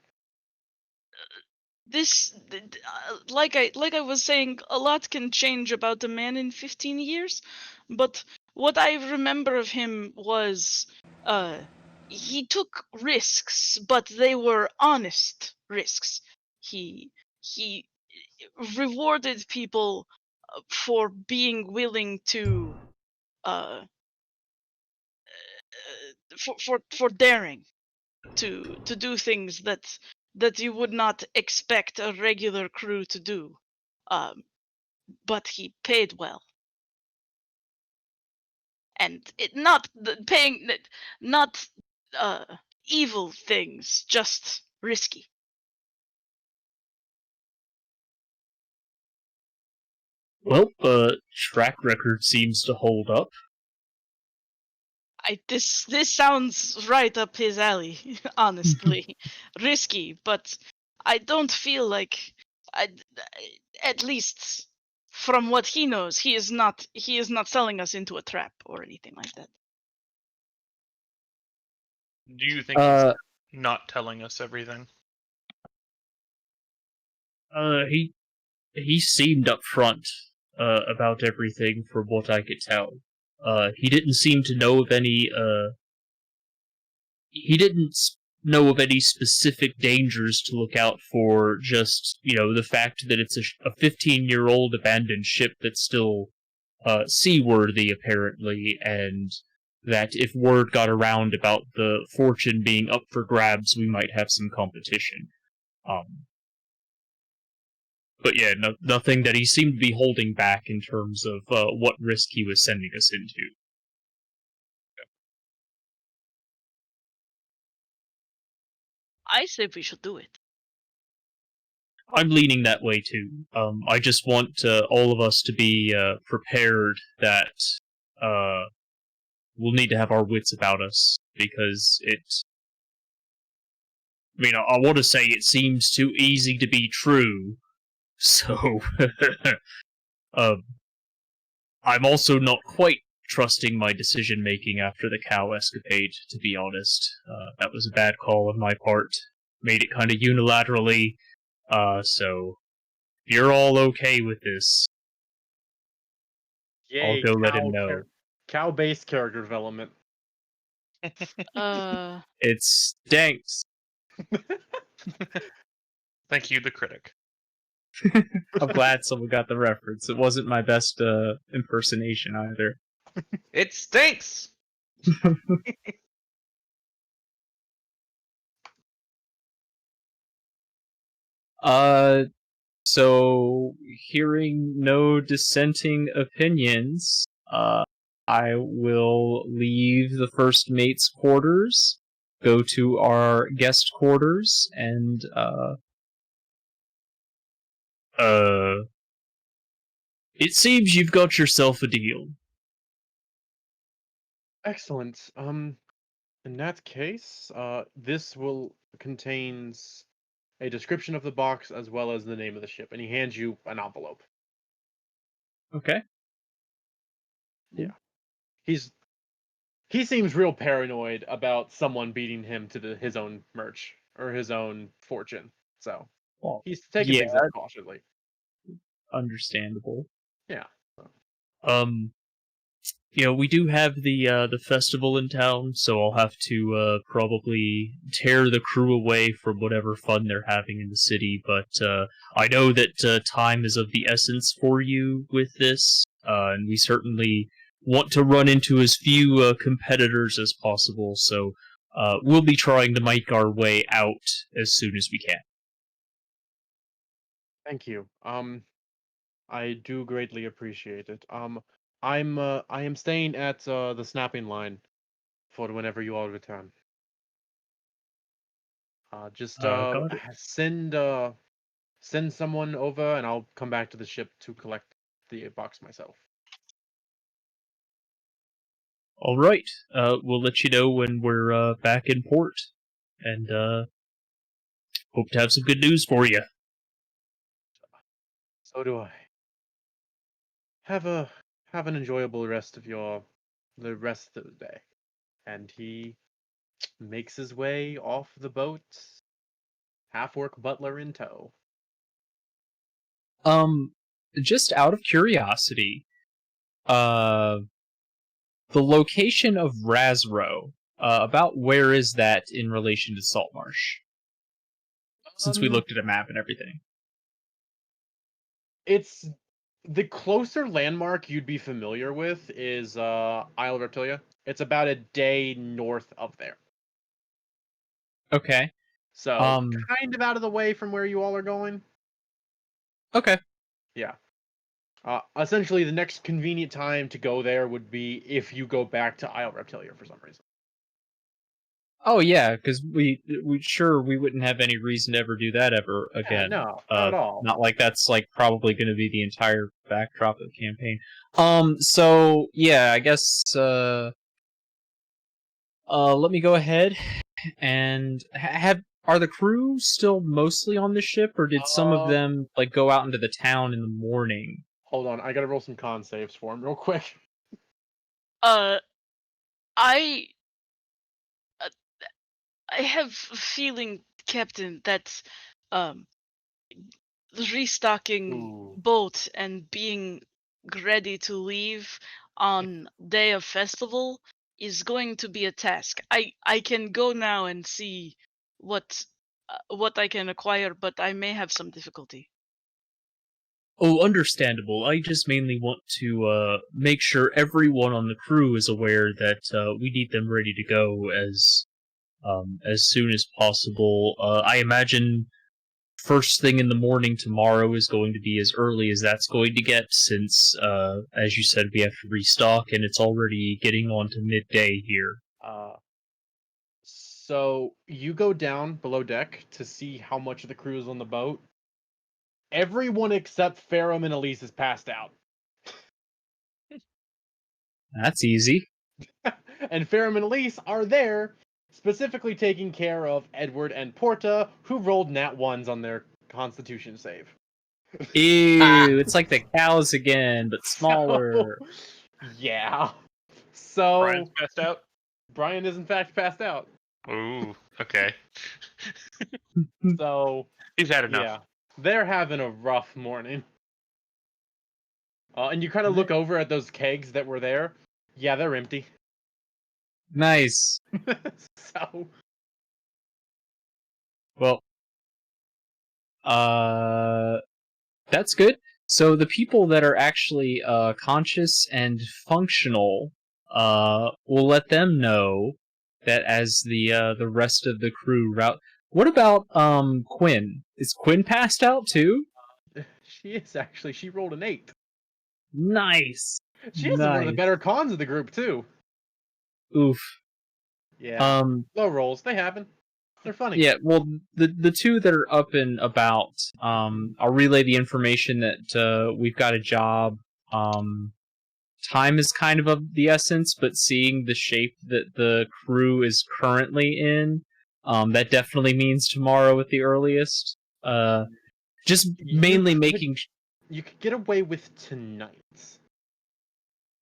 Like I was saying, a lot can change about a man in 15 years, but what I remember of him was he took risks, but they were honest risks. He rewarded people for being willing to uh for daring to do things that you would not expect a regular crew to do. But he paid well, and it not paying not evil things, just risky. Well, track record seems to hold up. This sounds right up his alley, honestly. Risky, but I don't feel like I, at least from what he knows, he is not selling us into a trap or anything like that. Do you think he's not telling us everything? He seemed upfront about everything from what I could tell. He didn't seem to know of any he didn't know of any specific dangers to look out for, just, the fact that it's a 15-year-old abandoned ship that's still seaworthy, apparently, and that if word got around about the fortune being up for grabs, we might have some competition. But yeah, nothing that he seemed to be holding back in terms of what risk he was sending us into. I say we should do it. I'm leaning that way too. I just want all of us to be prepared that we'll need to have our wits about us, because I want to say it seems too easy to be true, so I'm also not quite trusting my decision-making after the cow escapade, to be honest. That was a bad call on my part. Made it kind of unilaterally, so if you're all okay with this, I'll Yay, go let him know. Cow-based character development. It stinks. Thank you, the critic. I'm glad someone got the reference. It wasn't my best impersonation either. It stinks! So hearing no dissenting opinions, I will leave the first mate's quarters, go to our guest quarters, and it seems you've got yourself a deal. Excellent. In that case, this will contains a description of the box as well as the name of the ship, and he hands you an envelope. Okay. Yeah. He seems real paranoid about someone beating him to his own merch or his own fortune. So Well, he's taking yeah, things up cautiously. understandable. Yeah. We do have the festival in town, so I'll have to probably tear the crew away from whatever fun they're having in the city. But I know that time is of the essence for you with this, and we certainly want to run into as few competitors as possible. So we'll be trying to make our way out as soon as we can. Thank you. I do greatly appreciate it. I am staying at the snapping line for whenever you all return. Just Got it. send someone over, and I'll come back to the ship to collect the box myself. All right. We'll let you know when we're back in port, and hope to have some good news for you. So do I. Have an enjoyable the rest of the day. And he makes his way off the boat, half-orc butler in tow. Just out of curiosity, the location of Razro, about where is that in relation to Saltmarsh? Since we looked at a map and everything. It's the closer landmark you'd be familiar with is Isle of Reptilia. It's about a day north of there. Okay. So kind of out of the way from where you all are going. Okay. Yeah. Essentially, the next convenient time to go there would be if you go back to Isle of Reptilia for some reason. Oh yeah, because we wouldn't have any reason to ever do that ever again. No, not at all. Not like that's like probably going to be the entire backdrop of the campaign. So yeah, I guess let me go ahead and are the crew still mostly on the ship, or did some of them like go out into the town in the morning? Hold on, I gotta roll some con saves for him real quick. I have a feeling, Captain, that restocking Ooh. boat and being ready to leave on day of festival is going to be a task. I can go now and see what I can acquire, but I may have some difficulty. Oh, understandable. I just mainly want to make sure everyone on the crew is aware that we need them ready to go as soon as possible. I imagine first thing in the morning tomorrow is going to be as early as that's going to get, since, as you said, we have to restock, and it's already getting on to midday here. So you go down below deck to see how much of the crew is on the boat. Everyone except Ferrum and Elise is passed out. That's easy. And Ferrum and Elise are there, specifically taking care of Edward and Porta, who rolled nat ones on their Constitution save. Ew, it's like the cows again, but smaller. Yeah. So Brian's passed out. Brian is in fact passed out. Ooh, okay. So He's had enough. yeah, they're having a rough morning. And you kind of look over at those kegs that were there. Yeah, they're empty. Nice. So Well, that's good. So the people that are actually conscious and functional, we'll let them know that as the rest of the crew route. What about Quinn? Is Quinn passed out too? she is actually. She rolled an 8. Nice. She has one of the better cons of the group too. Oof. Yeah. Low rolls. They happen. They're funny. Yeah, well, the two that are up and about, I'll relay the information that we've got a job. Time is kind of the essence, but seeing the shape that the crew is currently in, that definitely means tomorrow at the earliest. Just mainly making. You could get away with tonight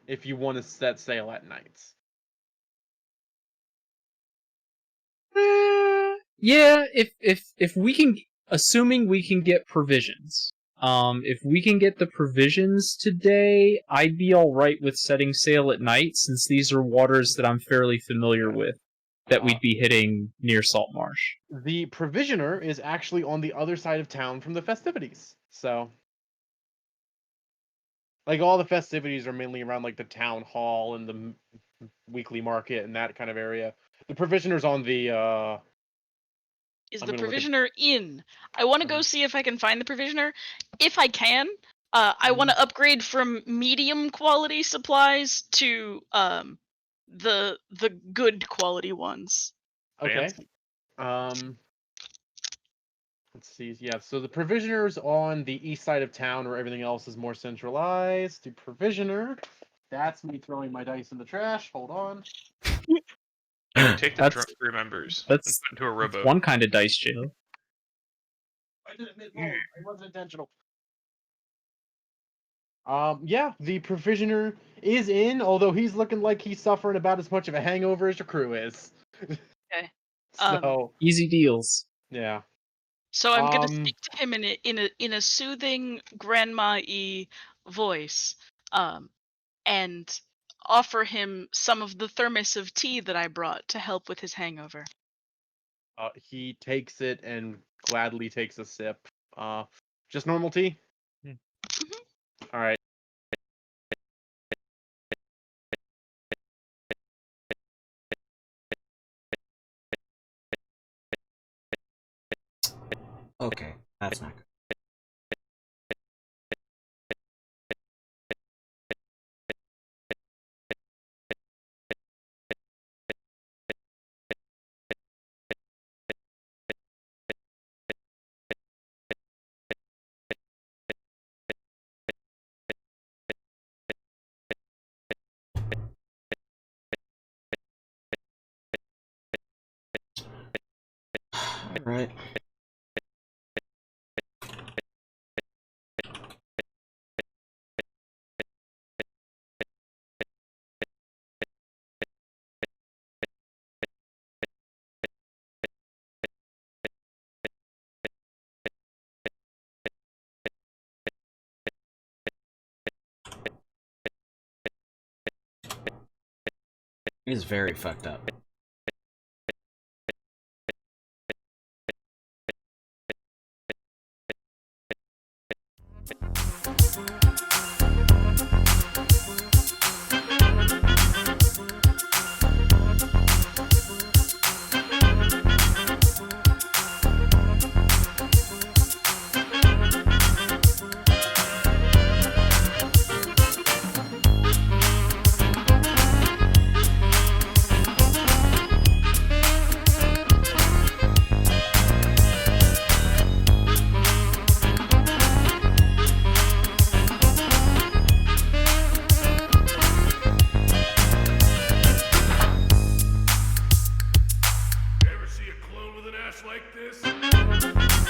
if you want to set sail at nights. Yeah, if we can, assuming we can get provisions. If we can get the provisions today, I'd be all right with setting sail at night, since these are waters that I'm fairly familiar with, that we'd be hitting near Saltmarsh. The provisioner is actually on the other side of town from the festivities. So, like, all the festivities are mainly around like the town hall and the weekly market and that kind of area. The provisioner's on the. Is I'm the gonna look at- provisioner in? I want to go see if I can find the provisioner. If I can, I want to upgrade from medium quality supplies to the good quality ones. Okay. Let's see. Yeah, so the provisioner's on the east side of town, where everything else is more centralized. The provisioner. That's me throwing my dice in the trash. Hold on. Take the That's- drunk crew members that's- into a rowboat. One kind of dice jail. I did it mid-roll. It wasn't intentional. Yeah, the provisioner is in, although he's looking like he's suffering about as much of a hangover as your crew is. Okay. So, Easy deals. yeah. So I'm gonna speak to him in a soothing grandma-y voice, and offer him some of the thermos of tea that I brought to help with his hangover. He takes it and gladly takes a sip. Just normal tea? All right. Okay, that's not good. All right. He's very fucked up. Ever see a clone with an ass like this?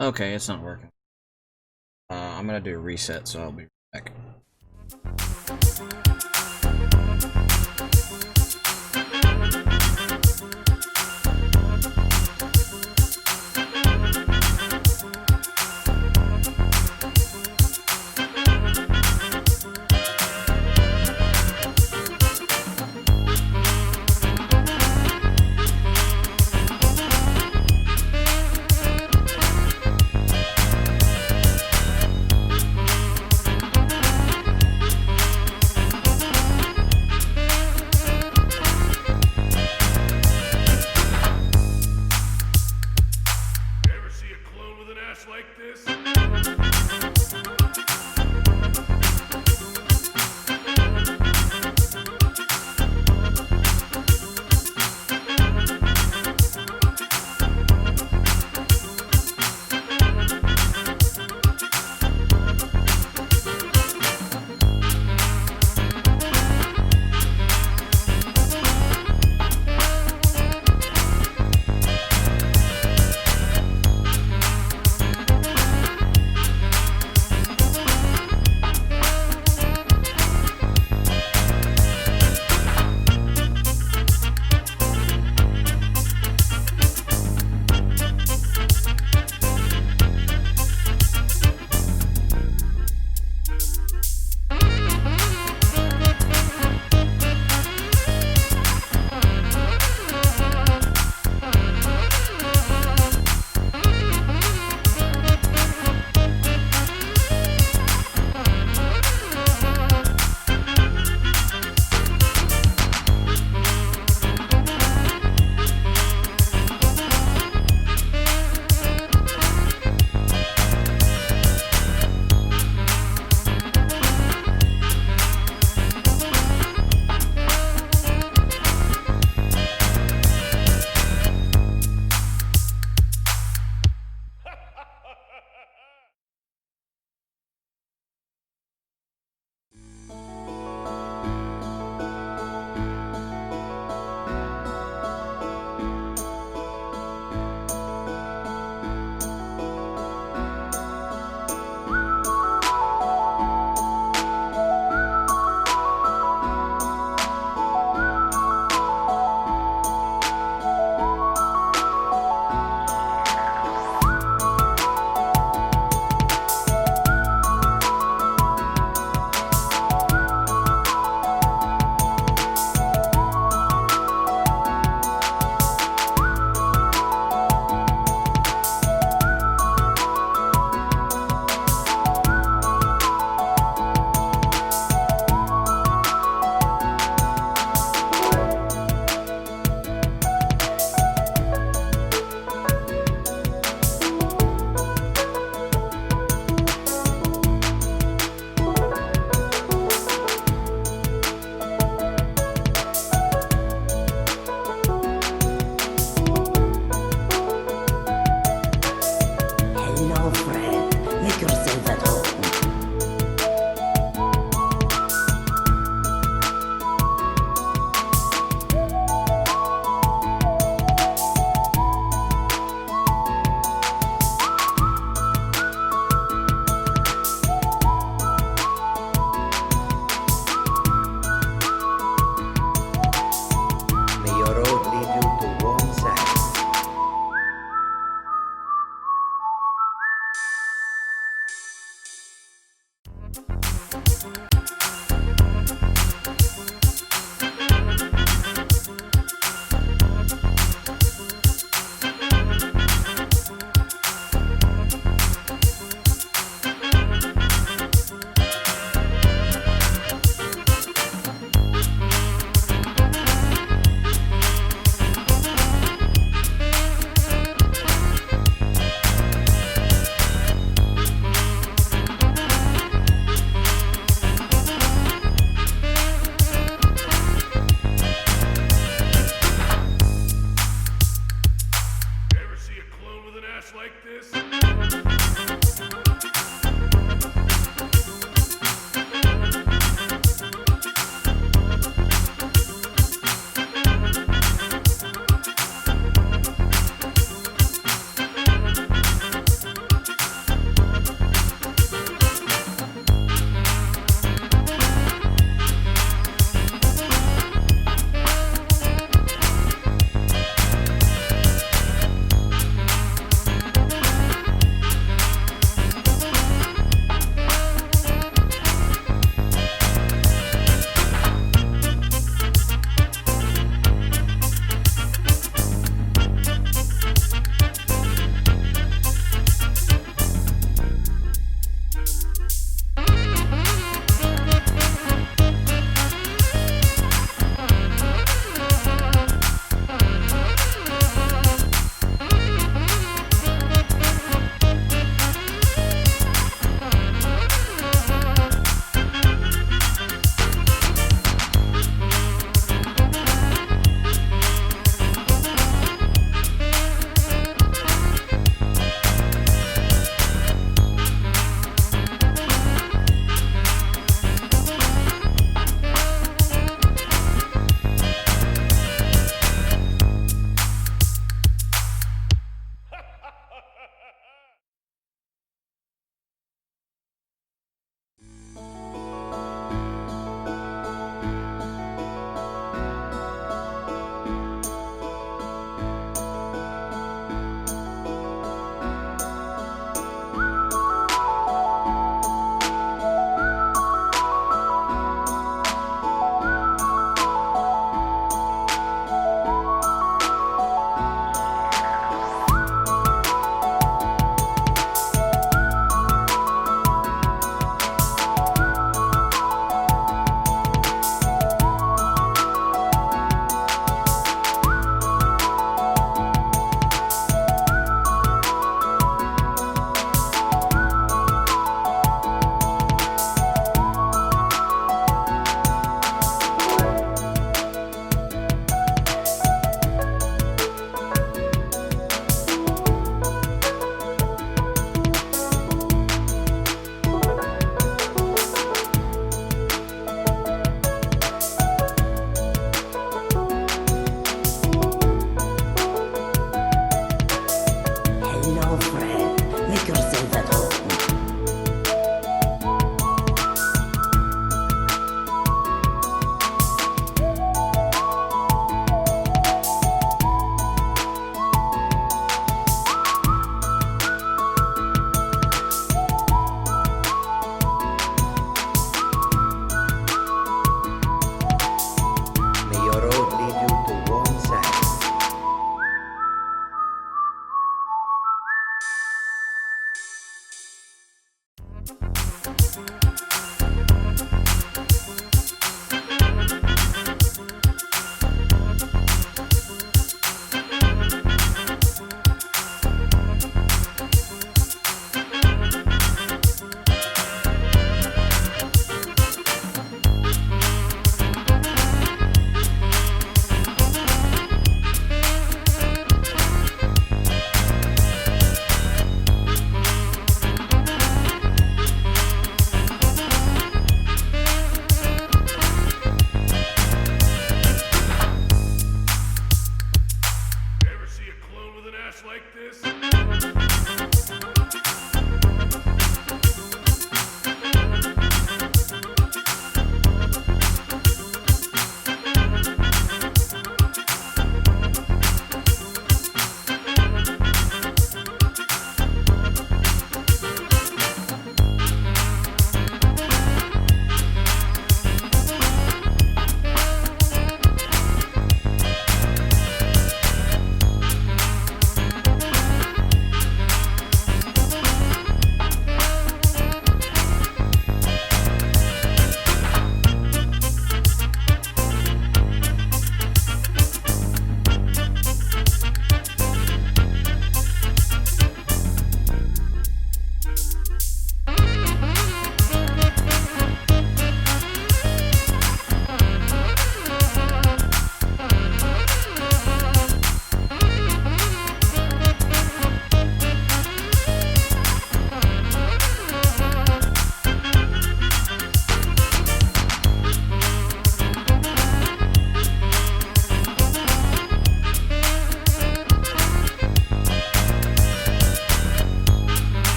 Okay, it's not working. I'm gonna do a reset, so I'll be back.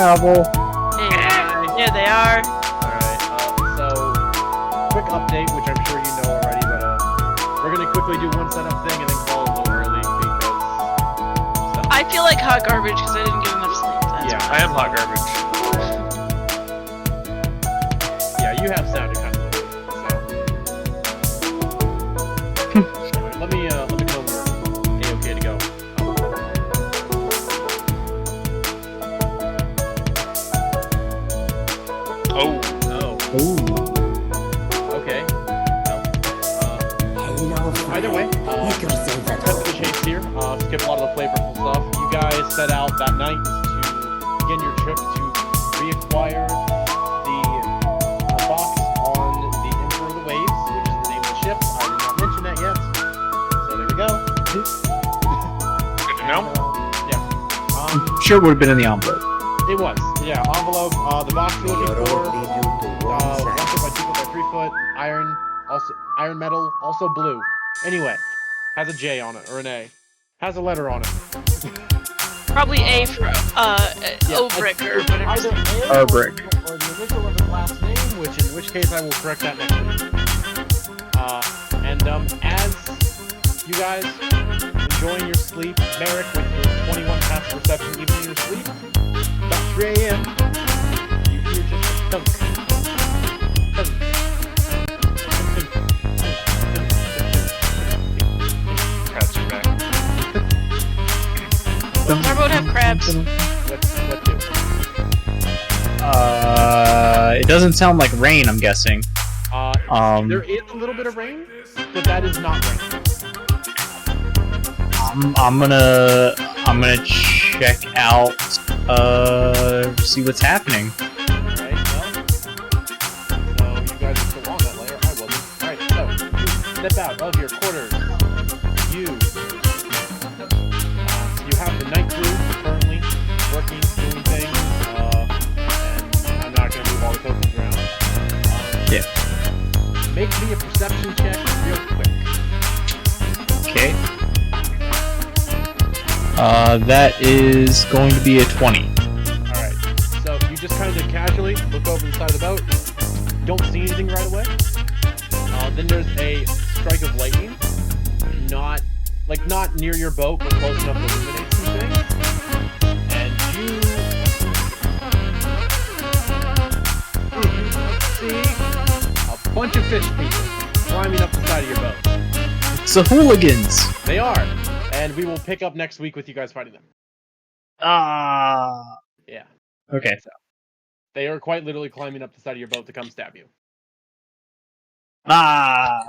Hobble. Hey, here they are. Alright, so, quick update, which I'm sure you know already, but we're gonna quickly do one setup thing and then call it a little early because stuff. I feel like hot garbage because I didn't get enough sleep. That's Yeah, why. I am hot garbage. Yeah, you have sounded kind of little, so. Anyway, let me know when you're A-okay to go. Oh, Oh, Ooh. okay. Well, either way, cut to the chase here. Skip a lot of the flavorful stuff. You guys set out that night to begin your trip to reacquire the box on the Emperor of the Waves, which is the name of the ship. I did not mention that yet. So there we go. good to know. Yeah. Sure would have been in the envelope. It was. Yeah, envelope. The box you're looking for. 1 foot by 2 foot by 3 foot. Iron. Also iron metal. Also blue. Anyway, has a J on it or an A. Has a letter on it. Probably A for Obrick or whatever. Either A Obrick. or the initial of his last name, in which case I will correct that next week. As you guys enjoying your sleep, Merrick with your 21 past perception, even in your sleep, about 3 a.m. you hear just a thunk. Thunk. Cats are back. Our boat have crabs. What do? It doesn't sound like rain, I'm guessing. There is a little bit of rain, but that is not rain. I'm gonna check out, see what's happening. Alright, well. So you guys are still on that layer. I wasn't. Alright, so you step out of your quarters. You have the night crew currently working, doing things, and I'm not gonna move all the tokens around. Yeah. Make me a perception check real quick. Okay. That is going to be a 20. Alright, so you just kind of casually look over the side of the boat, don't see anything right away. Then there's a strike of lightning, not near your boat, but close enough to illuminate some things. And you see a bunch of fish people climbing up the side of your boat. It's the hooligans! They are, and we will pick up next week with you guys fighting them. Ah. Yeah. Okay. They are quite literally climbing up the side of your boat to come stab you. Ah.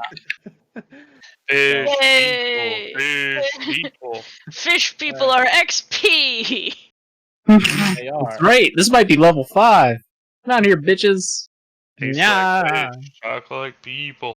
Fish Yay! people. Fish people. Fish people are XP. They are. That's right. This might be level 5. Come on here, bitches. Taste Yeah. like fish. Talk like people.